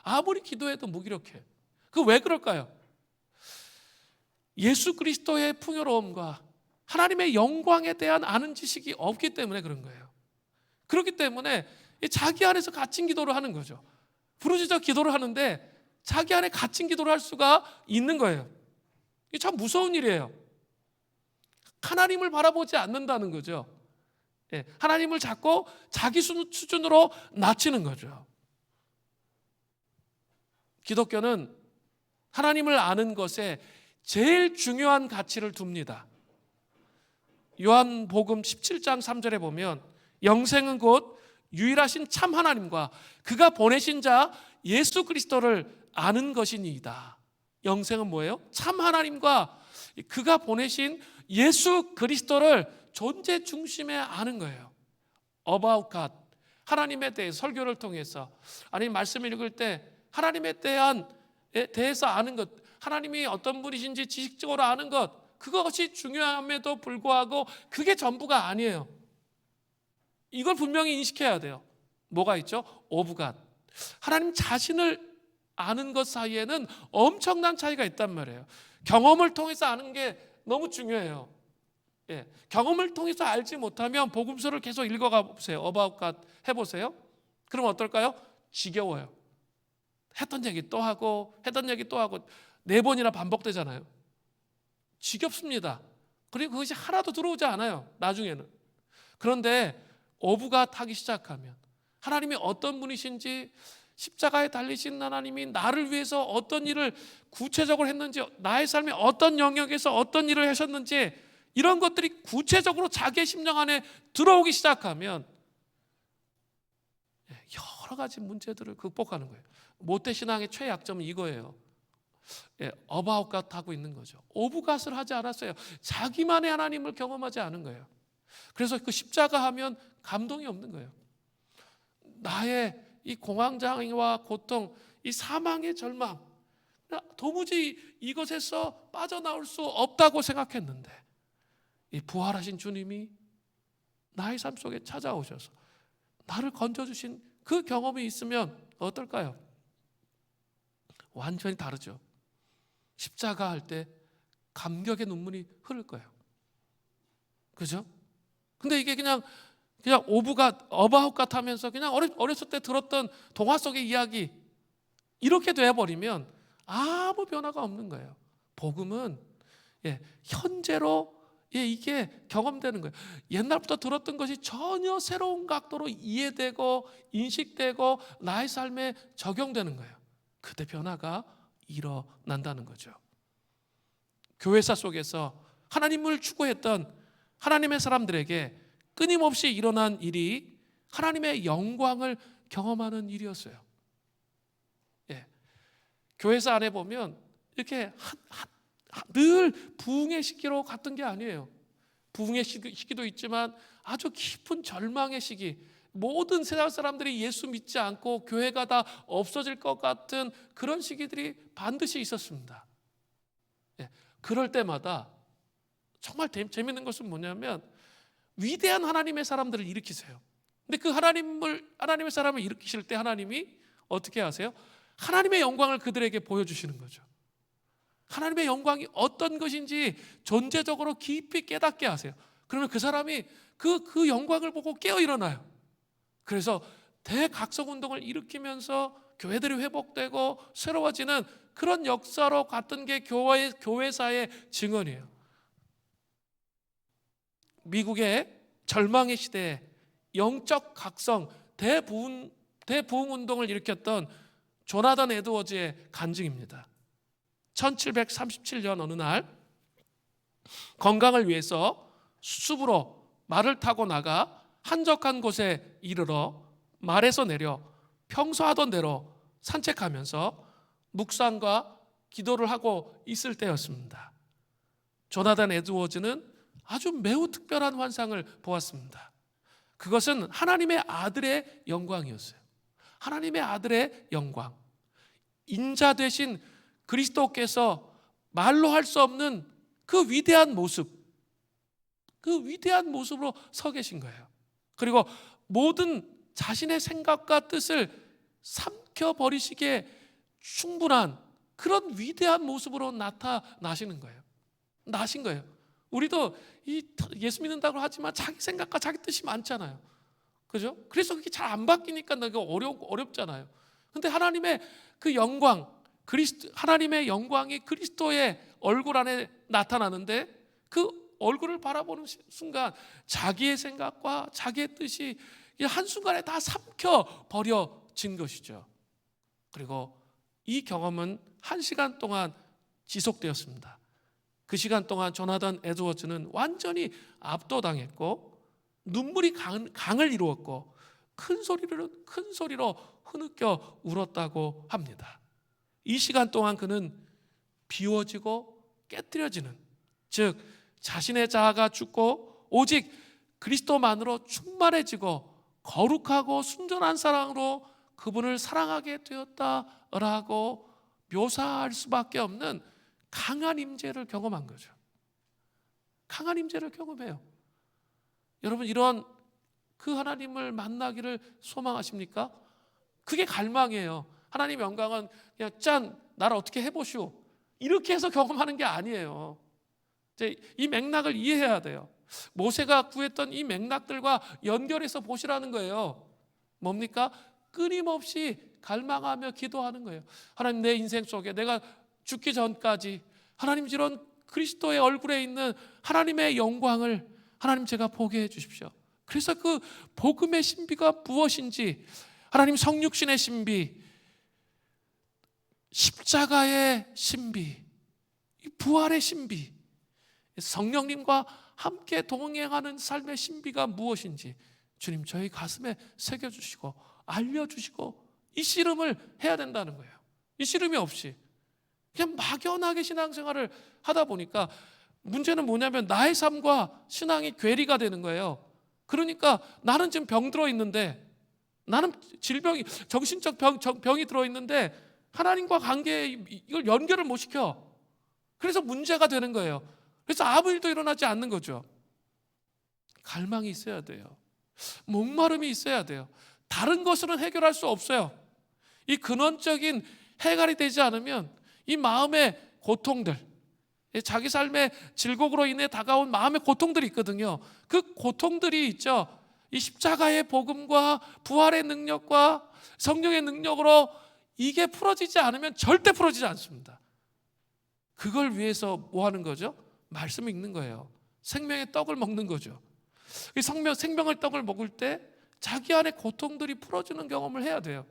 아무리 기도해도 무기력해. 그 왜 그럴까요? 예수 그리스도의 풍요로움과 하나님의 영광에 대한 아는 지식이 없기 때문에 그런 거예요. 그렇기 때문에 자기 안에서 갇힌 기도를 하는 거죠. 부르짖어 기도를 하는데 자기 안에 갇힌 기도를 할 수가 있는 거예요. 이게 참 무서운 일이에요. 하나님을 바라보지 않는다는 거죠. 하나님을 자꾸 자기 수준으로 낮추는 거죠. 기독교는 하나님을 아는 것에 제일 중요한 가치를 둡니다. 요한복음 17장 3절에 보면 영생은 곧 유일하신 참 하나님과 그가 보내신 자 예수 그리스도를 아는 것이니이다. 영생은 뭐예요? 참 하나님과 그가 보내신 예수 그리스도를 존재 중심에 아는 거예요. About God, 하나님에 대해 설교를 통해서 아니면 말씀을 읽을 때 하나님에 대해서 아는 것, 하나님이 어떤 분이신지 지식적으로 아는 것, 그것이 중요함에도 불구하고 그게 전부가 아니에요. 이걸 분명히 인식해야 돼요. 뭐가 있죠? Of God, 하나님 자신을 아는 것 사이에는 엄청난 차이가 있단 말이에요. 경험을 통해서 아는 게 너무 중요해요. 경험을 통해서 알지 못하면 복음서를 계속 읽어가 보세요. About God 해보세요. 그럼 어떨까요? 지겨워요. 했던 얘기 또 하고 했던 얘기 또 하고 4번이나 반복되잖아요. 지겹습니다. 그리고 그것이 하나도 들어오지 않아요. 나중에는. 그런데 오브가 타기 시작하면 하나님이 어떤 분이신지, 십자가에 달리신 하나님이 나를 위해서 어떤 일을 구체적으로 했는지, 나의 삶에 어떤 영역에서 어떤 일을 하셨는지, 이런 것들이 구체적으로 자기의 심령 안에 들어오기 시작하면 여러 가지 문제들을 극복하는 거예요. 모태신앙의 최약점은 이거예요. 어바웃갓 하고 있는 거죠. 오브갓을 하지 않았어요. 자기만의 하나님을 경험하지 않은 거예요. 그래서 그 십자가 하면 감동이 없는 거예요. 나의 이 공황장애와 고통, 이 사망의 절망, 도무지 이것에서 빠져나올 수 없다고 생각했는데 이 부활하신 주님이 나의 삶 속에 찾아오셔서 나를 건져주신 그 경험이 있으면 어떨까요? 완전히 다르죠. 십자가 할 때 감격의 눈물이 흐를 거예요. 그죠? 근데 이게 그냥 어바웃 같으면서 그냥 어렸을 때 들었던 동화 속의 이야기 이렇게 돼버리면 아무 변화가 없는 거예요. 복음은 현재로 이게 경험되는 거예요. 옛날부터 들었던 것이 전혀 새로운 각도로 이해되고 인식되고 나의 삶에 적용되는 거예요. 그때 변화가 일어난다는 거죠. 교회사 속에서 하나님을 추구했던 하나님의 사람들에게 끊임없이 일어난 일이 하나님의 영광을 경험하는 일이었어요. 예. 교회사 안에 보면 이렇게 늘 부흥의 시기로 갔던 게 아니에요. 부흥의 시기도 있지만 아주 깊은 절망의 시기, 모든 세상 사람들이 예수 믿지 않고 교회가 다 없어질 것 같은 그런 시기들이 반드시 있었습니다. 예. 그럴 때마다 정말 재밌는 것은 뭐냐면 위대한 하나님의 사람들을 일으키세요. 근데 그 하나님의 사람을 일으키실 때 하나님이 어떻게 하세요? 하나님의 영광을 그들에게 보여주시는 거죠. 하나님의 영광이 어떤 것인지 존재적으로 깊이 깨닫게 하세요. 그러면 그 사람이 그 영광을 보고 깨어 일어나요. 그래서 대각성운동을 일으키면서 교회들이 회복되고 새로워지는 그런 역사로 갔던 게 교회사의 증언이에요. 미국의 절망의 시대에 영적 각성, 대부흥 운동을 일으켰던 조나단 에드워즈의 간증입니다. 1737년 어느 날 건강을 위해서 숲으로 말을 타고 나가 한적한 곳에 이르러 말에서 내려 평소 하던 대로 산책하면서 묵상과 기도를 하고 있을 때였습니다. 조나단 에드워즈는 아주 매우 특별한 환상을 보았습니다. 그것은 하나님의 아들의 영광이었어요. 하나님의 아들의 영광. 인자 되신 그리스도께서 말로 할 수 없는 그 위대한 모습, 그 위대한 모습으로 서 계신 거예요. 그리고 모든 자신의 생각과 뜻을 삼켜버리시기에 충분한 그런 위대한 모습으로 나신 거예요. 우리도 예수 믿는다고 하지만 자기 생각과 자기 뜻이 많잖아요. 그죠? 그래서 그게 잘 안 바뀌니까 내가 어렵잖아요. 근데 하나님의 그 영광, 하나님의 영광이 그리스도의 얼굴 안에 나타나는데 그 얼굴을 바라보는 순간 자기의 생각과 자기의 뜻이 한순간에 다 삼켜버려진 것이죠. 그리고 이 경험은 1시간 동안 지속되었습니다. 그 시간 동안 조나단 에드워즈는 완전히 압도당했고 눈물이 강을 이루었고 큰 소리로 흐느껴 울었다고 합니다. 이 시간 동안 그는 비워지고 깨뜨려지는, 즉 자신의 자아가 죽고 오직 그리스도만으로 충만해지고 거룩하고 순전한 사랑으로 그분을 사랑하게 되었다라고 묘사할 수밖에 없는 강한 임재를 경험한 거죠. 강한 임재를 경험해요. 여러분, 이런 그 하나님을 만나기를 소망하십니까? 그게 갈망이에요. 하나님 영광은 그냥 짠, 나를 어떻게 해보시오, 이렇게 해서 경험하는 게 아니에요. 이제 이 맥락을 이해해야 돼요. 모세가 구했던 이 맥락들과 연결해서 보시라는 거예요. 뭡니까? 끊임없이 갈망하며 기도하는 거예요. 하나님, 내 인생 속에 내가 죽기 전까지 하나님 이런 그리스도의 얼굴에 있는 하나님의 영광을 하나님 제가 보게 해 주십시오. 그래서 그 복음의 신비가 무엇인지, 하나님 성육신의 신비, 십자가의 신비, 부활의 신비, 성령님과 함께 동행하는 삶의 신비가 무엇인지 주님 저희 가슴에 새겨주시고 알려주시고 이 씨름을 해야 된다는 거예요. 이 씨름이 없이 그냥 막연하게 신앙생활을 하다 보니까 문제는 뭐냐면 나의 삶과 신앙이 괴리가 되는 거예요. 그러니까 나는 지금 병 들어 있는데, 나는 정신적 병이 들어 있는데 하나님과 관계에 이걸 연결을 못 시켜. 그래서 문제가 되는 거예요. 그래서 아무 일도 일어나지 않는 거죠. 갈망이 있어야 돼요. 목마름이 있어야 돼요. 다른 것으로는 해결할 수 없어요. 이 근원적인 해결이 되지 않으면 이 마음의 고통들, 자기 삶의 질곡으로 인해 다가온 마음의 고통들이 있거든요. 그 고통들이 있죠. 이 십자가의 복음과 부활의 능력과 성령의 능력으로 이게 풀어지지 않으면 절대 풀어지지 않습니다. 그걸 위해서 뭐 하는 거죠? 말씀 읽는 거예요. 생명의 떡을 먹는 거죠. 생명의 떡을 먹을 때 자기 안에 고통들이 풀어지는 경험을 해야 돼요.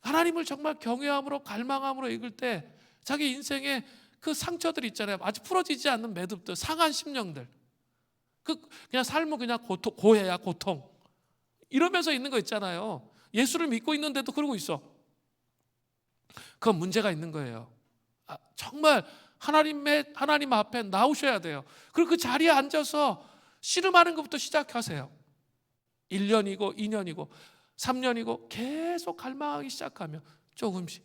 하나님을 정말 경외함으로 갈망함으로 읽을 때 자기 인생에 그 상처들 있잖아요. 아직 풀어지지 않는 매듭들, 상한 심령들. 그냥 삶은 그냥 고해야 고통. 이러면서 있는 거 있잖아요. 예수를 믿고 있는데도 그러고 있어. 그건 문제가 있는 거예요. 정말 하나님 앞에 나오셔야 돼요. 그리고 그 자리에 앉아서 씨름하는 것부터 시작하세요. 1년이고 2년이고 3년이고 계속 갈망하기 시작하면 조금씩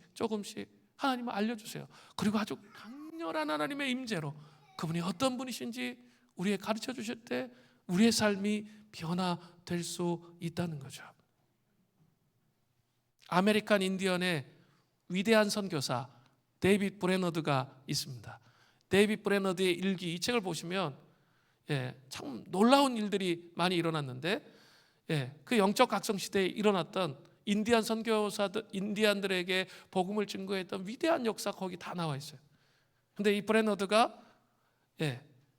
하나님을 알려주세요. 그리고 아주 강렬한 하나님의 임재로 그분이 어떤 분이신지 우리에게 가르쳐 주실 때 우리의 삶이 변화될 수 있다는 거죠. 아메리칸 인디언의 위대한 선교사 데이빗 브레너드가 있습니다. 데이빗 브레너드의 일기, 이 책을 보시면 참 놀라운 일들이 많이 일어났는데 그 영적 각성 시대에 일어났던 인디안 선교사들, 인디안들에게 복음을 증거했던 위대한 역사 거기 다 나와 있어요. 근데 이 브레너드가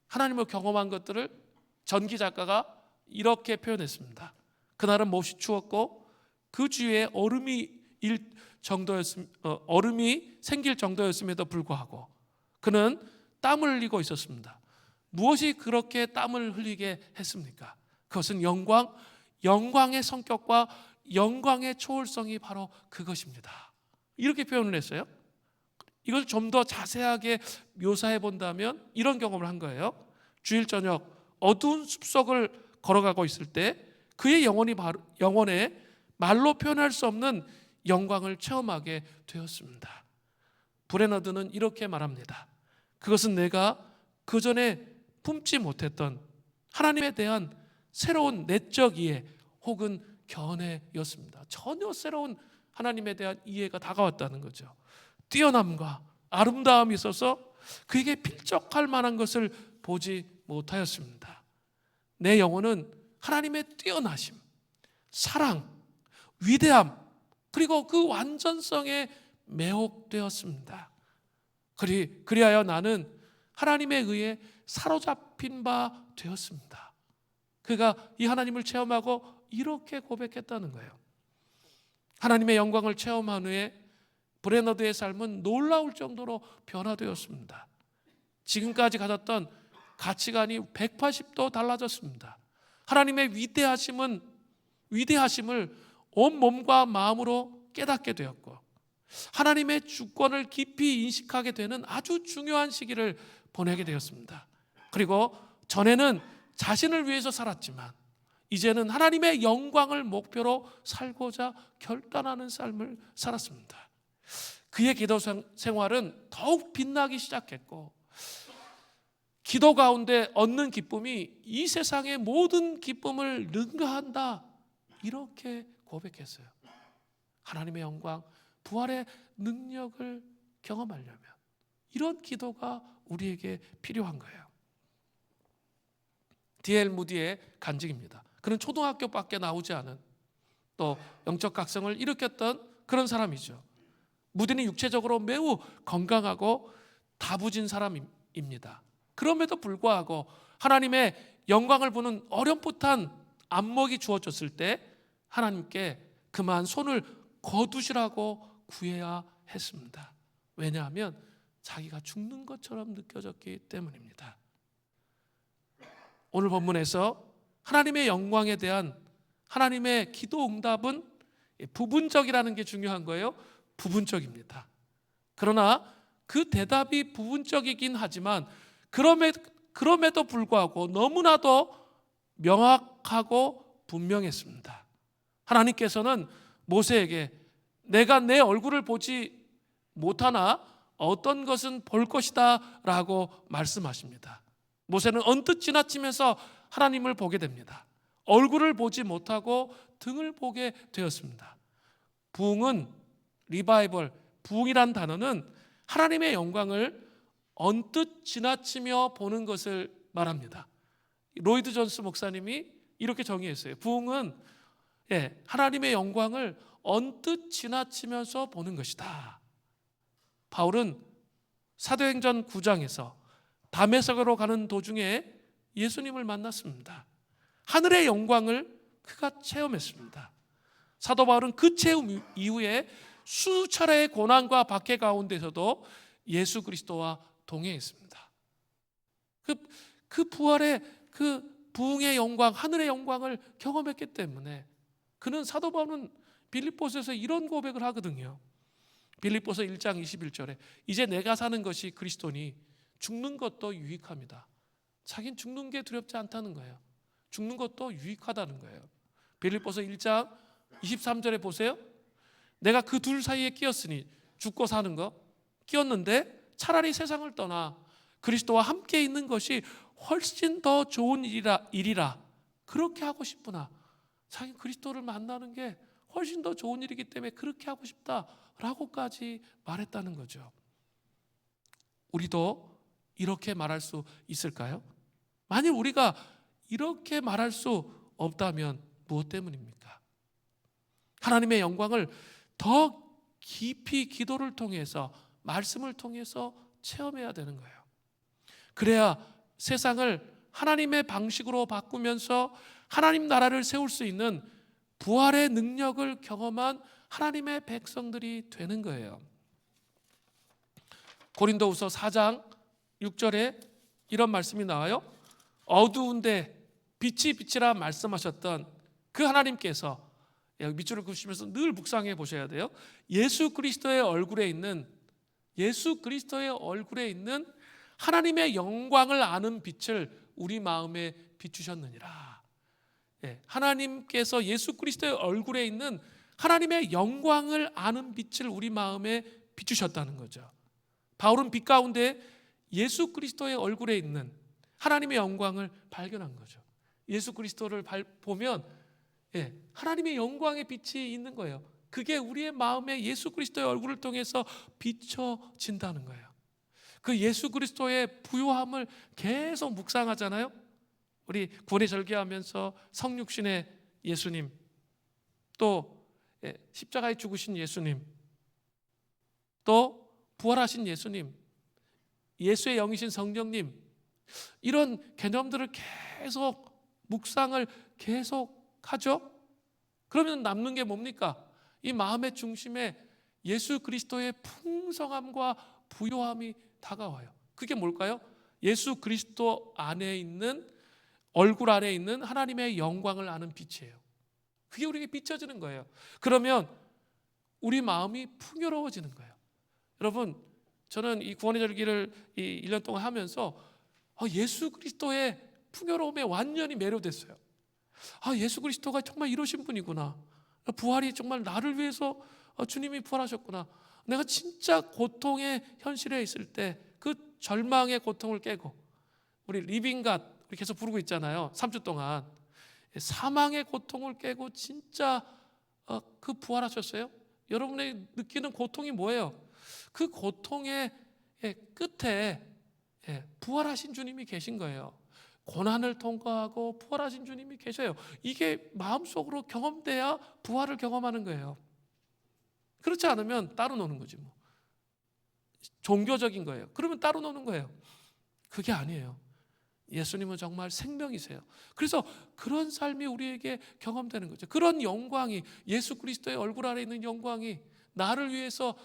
하나님을 경험한 것들을 전기 작가가 이렇게 표현했습니다. 그날은 몹시 추웠고 그 주위에 얼음이 생길 정도였음에도 불구하고 그는 땀을 흘리고 있었습니다. 무엇이 그렇게 땀을 흘리게 했습니까? 그것은 영광의 성격과 영광의 초월성이 바로 그것입니다. 이렇게 표현을 했어요. 이걸 좀 더 자세하게 묘사해 본다면 이런 경험을 한 거예요. 주일 저녁 어두운 숲속을 걸어가고 있을 때 그의 영혼에 말로 표현할 수 없는 영광을 체험하게 되었습니다. 브레너드는 이렇게 말합니다. 그것은 내가 그전에 품지 못했던 하나님에 대한 새로운 내적 이해 혹은 견해였습니다. 전혀 새로운 하나님에 대한 이해가 다가왔다는 거죠. 뛰어남과 아름다움이 있어서 그에게 필적할 만한 것을 보지 못하였습니다. 내 영혼은 하나님의 뛰어나심, 사랑, 위대함 그리고 그 완전성에 매혹되었습니다. 그리하여 나는 하나님에 의해 사로잡힌 바 되었습니다. 그가 이 하나님을 체험하고 이렇게 고백했다는 거예요. 하나님의 영광을 체험한 후에 브레너드의 삶은 놀라울 정도로 변화되었습니다. 지금까지 가졌던 가치관이 180도 달라졌습니다. 하나님의 위대하심을 온 몸과 마음으로 깨닫게 되었고 하나님의 주권을 깊이 인식하게 되는 아주 중요한 시기를 보내게 되었습니다. 그리고 전에는 자신을 위해서 살았지만 이제는 하나님의 영광을 목표로 살고자 결단하는 삶을 살았습니다. 그의 기도 생활은 더욱 빛나기 시작했고 기도 가운데 얻는 기쁨이 이 세상의 모든 기쁨을 능가한다 이렇게 고백했어요. 하나님의 영광, 부활의 능력을 경험하려면 이런 기도가 우리에게 필요한 거예요. D.L. 무디의 간증입니다. 그는 초등학교밖에 나오지 않은 또 영적 각성을 일으켰던 그런 사람이죠. 무디는 육체적으로 매우 건강하고 다부진 사람입니다. 그럼에도 불구하고 하나님의 영광을 보는 어렴풋한 안목이 주어졌을 때 하나님께 그만 손을 거두시라고 구해야 했습니다. 왜냐하면 자기가 죽는 것처럼 느껴졌기 때문입니다. 오늘 본문에서 하나님의 영광에 대한 하나님의 기도 응답은 부분적이라는 게 중요한 거예요. 부분적입니다. 그러나 그 대답이 부분적이긴 하지만 그럼에도 불구하고 너무나도 명확하고 분명했습니다. 하나님께서는 모세에게 내가 내 얼굴을 보지 못하나 어떤 것은 볼 것이다 라고 말씀하십니다. 모세는 언뜻 지나치면서 하나님을 보게 됩니다. 얼굴을 보지 못하고 등을 보게 되었습니다. 부흥은 리바이벌, 부흥이란 단어는 하나님의 영광을 언뜻 지나치며 보는 것을 말합니다. 로이드 존스 목사님이 이렇게 정의했어요. 부흥은 하나님의 영광을 언뜻 지나치면서 보는 것이다. 바울은 사도행전 9장에서 다메섹으로 가는 도중에 예수님을 만났습니다. 하늘의 영광을 그가 체험했습니다. 사도 바울은 그 체험 이후에 수차례의 고난과 박해 가운데서도 예수 그리스도와 동해에 있습니다. 그 부활의 그 부흥의 영광, 하늘의 영광을 경험했기 때문에 그는 사도 바울은 빌립보서에서 이런 고백을 하거든요. 빌립보서 1장 21절에 이제 내가 사는 것이 그리스도니 죽는 것도 유익합니다. 자긴 죽는 게 두렵지 않다는 거예요. 죽는 것도 유익하다는 거예요. 빌립보서 1장 23절에 보세요. 내가 그 둘 사이에 끼었으니 죽고 사는 거 끼었는데 차라리 세상을 떠나 그리스도와 함께 있는 것이 훨씬 더 좋은 일이라 그렇게 하고 싶구나. 자기 그리스도를 만나는 게 훨씬 더 좋은 일이기 때문에 그렇게 하고 싶다라고까지 말했다는 거죠. 우리도 이렇게 말할 수 있을까요? 만일 우리가 이렇게 말할 수 없다면 무엇 때문입니까? 하나님의 영광을 더 깊이 기도를 통해서 말씀을 통해서 체험해야 되는 거예요. 그래야 세상을 하나님의 방식으로 바꾸면서 하나님 나라를 세울 수 있는 부활의 능력을 경험한 하나님의 백성들이 되는 거예요. 고린도후서 4장 6절에 이런 말씀이 나와요. 어두운데 빛이 빛이라 말씀하셨던 그 하나님께서 밑줄을 그으시면서 늘 묵상해 보셔야 돼요. 예수 그리스도의 얼굴에 있는 하나님의 영광을 아는 빛을 우리 마음에 비추셨느니라. 하나님께서 예수 그리스도의 얼굴에 있는 하나님의 영광을 아는 빛을 우리 마음에 비추셨다는 거죠. 바울은 빛 가운데 예수 그리스도의 얼굴에 있는 하나님의 영광을 발견한 거죠. 예수 그리스도를 보면 하나님의 영광의 빛이 있는 거예요. 그게 우리의 마음에 예수 그리스도의 얼굴을 통해서 비춰진다는 거예요. 그 예수 그리스도의 부요함을 계속 묵상하잖아요. 우리 구원의 절기하면서 성육신의 예수님, 또 십자가에 죽으신 예수님, 또 부활하신 예수님, 예수의 영이신 성령님, 이런 개념들을 계속 묵상을 계속 하죠. 그러면 남는 게 뭡니까? 이 마음의 중심에 예수 그리스도의 풍성함과 부요함이 다가와요. 그게 뭘까요? 예수 그리스도 안에 있는, 얼굴 안에 있는 하나님의 영광을 아는 빛이에요. 그게 우리에게 비춰지는 거예요. 그러면 우리 마음이 풍요로워지는 거예요. 여러분, 저는 이 구원의 절기를 1년 동안 하면서 예수 그리스도의 풍요로움에 완전히 매료됐어요. 예수 그리스도가 정말 이러신 분이구나. 부활이 정말 나를 위해서 주님이 부활하셨구나. 내가 진짜 고통의 현실에 있을 때 그 절망의 고통을 깨고, 우리 리빙갓 우리 계속 부르고 있잖아요. 3주 동안 사망의 고통을 깨고 진짜 그 부활하셨어요. 여러분이 느끼는 고통이 뭐예요? 그 고통의 끝에 부활하신 주님이 계신 거예요. 고난을 통과하고 부활하신 주님이 계셔요. 이게 마음속으로 경험돼야 부활을 경험하는 거예요. 그렇지 않으면 따로 노는 거지 뭐. 종교적인 거예요. 그러면 따로 노는 거예요. 그게 아니에요. 예수님은 정말 생명이세요. 그래서 그런 삶이 우리에게 경험되는 거죠. 그런 영광이, 예수 그리스도의 얼굴 안에 있는 영광이, 나를 위해서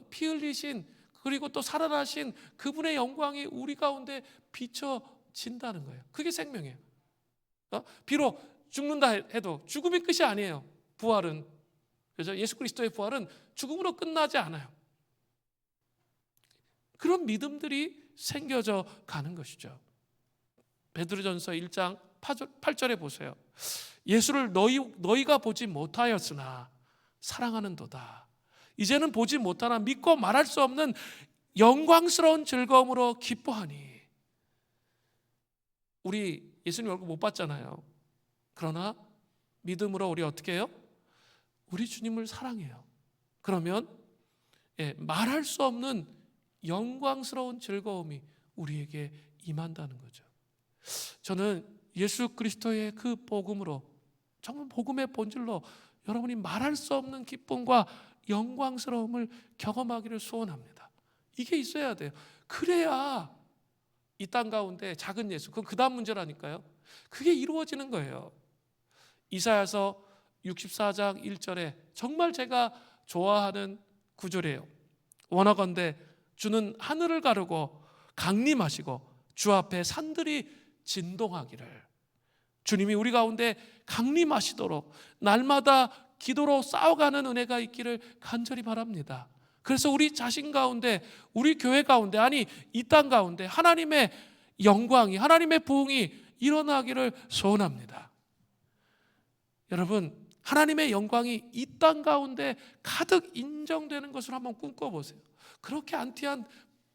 피 흘리신, 그리고 또 살아나신 그분의 영광이 우리 가운데 비춰진다는 거예요. 그게 생명이에요. 비록 죽는다 해도 죽음이 끝이 아니에요. 부활은, 그죠? 예수 그리스도의 부활은 죽음으로 끝나지 않아요. 그런 믿음들이 생겨져 가는 것이죠. 베드로전서 1장 8절에 보세요. 예수를 너희가 보지 못하였으나 사랑하는도다. 이제는 보지 못하나 믿고 말할 수 없는 영광스러운 즐거움으로 기뻐하니. 우리 예수님 얼굴 못 봤잖아요. 그러나 믿음으로 우리 어떻게 해요? 우리 주님을 사랑해요. 그러면 말할 수 없는 영광스러운 즐거움이 우리에게 임한다는 거죠. 저는 예수 그리스도의 그 복음으로, 정말 복음의 본질로 여러분이 말할 수 없는 기쁨과 영광스러움을 경험하기를 소원합니다. 이게 있어야 돼요. 그래야 이 땅 가운데 작은 예수, 그건 그 다음 문제라니까요. 그게 이루어지는 거예요. 이사야서 64장 1절에 정말 제가 좋아하는 구절이에요. 원하건대 주는 하늘을 가르고 강림하시고 주 앞에 산들이 진동하기를, 주님이 우리 가운데 강림하시도록 날마다 기도로 싸워가는 은혜가 있기를 간절히 바랍니다. 그래서 우리 자신 가운데, 우리 교회 가운데, 아니 이 땅 가운데 하나님의 영광이, 하나님의 부흥이 일어나기를 소원합니다. 여러분, 하나님의 영광이 이 땅 가운데 가득 인정되는 것을 한번 꿈꿔보세요. 그렇게 안티한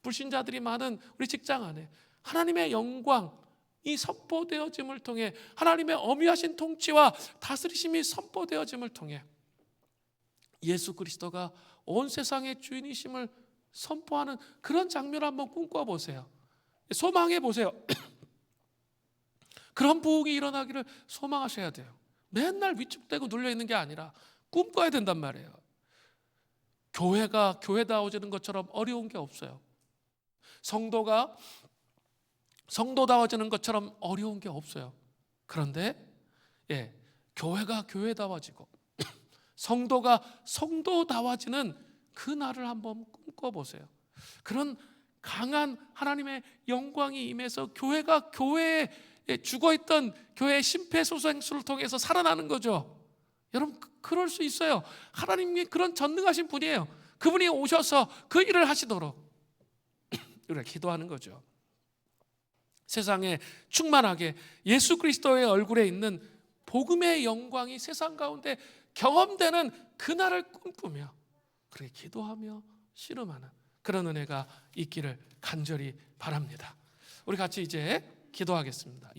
불신자들이 많은 우리 직장 안에 하나님의 영광이 선포되어짐을 통해, 하나님의 엄위하신 통치와 다스리심이 선포되어짐을 통해 예수 그리스도가 온 세상의 주인이심을 선포하는 그런 장면을 한번 꿈꿔보세요. 소망해 보세요. 그런 부흥이 일어나기를 소망하셔야 돼요. 맨날 위축되고 눌려있는 게 아니라 꿈꿔야 된단 말이에요. 교회가 교회다워지는 것처럼 어려운 게 없어요. 성도가 성도다워지는 것처럼 어려운 게 없어요. 그런데 교회가 교회다워지고 성도가 성도다워지는 그 날을 한번 꿈꿔보세요. 그런 강한 하나님의 영광이 임해서 교회가 교회에 죽어있던 교회의 심폐소생술을 통해서 살아나는 거죠. 여러분, 그럴 수 있어요. 하나님이 그런 전능하신 분이에요. 그분이 오셔서 그 일을 하시도록 우리가 기도하는 거죠. 세상에 충만하게 예수 그리스도의 얼굴에 있는 복음의 영광이 세상 가운데 경험되는 그날을 꿈꾸며 그렇게 기도하며 씨름하는 그런 은혜가 있기를 간절히 바랍니다. 우리 같이 이제 기도하겠습니다.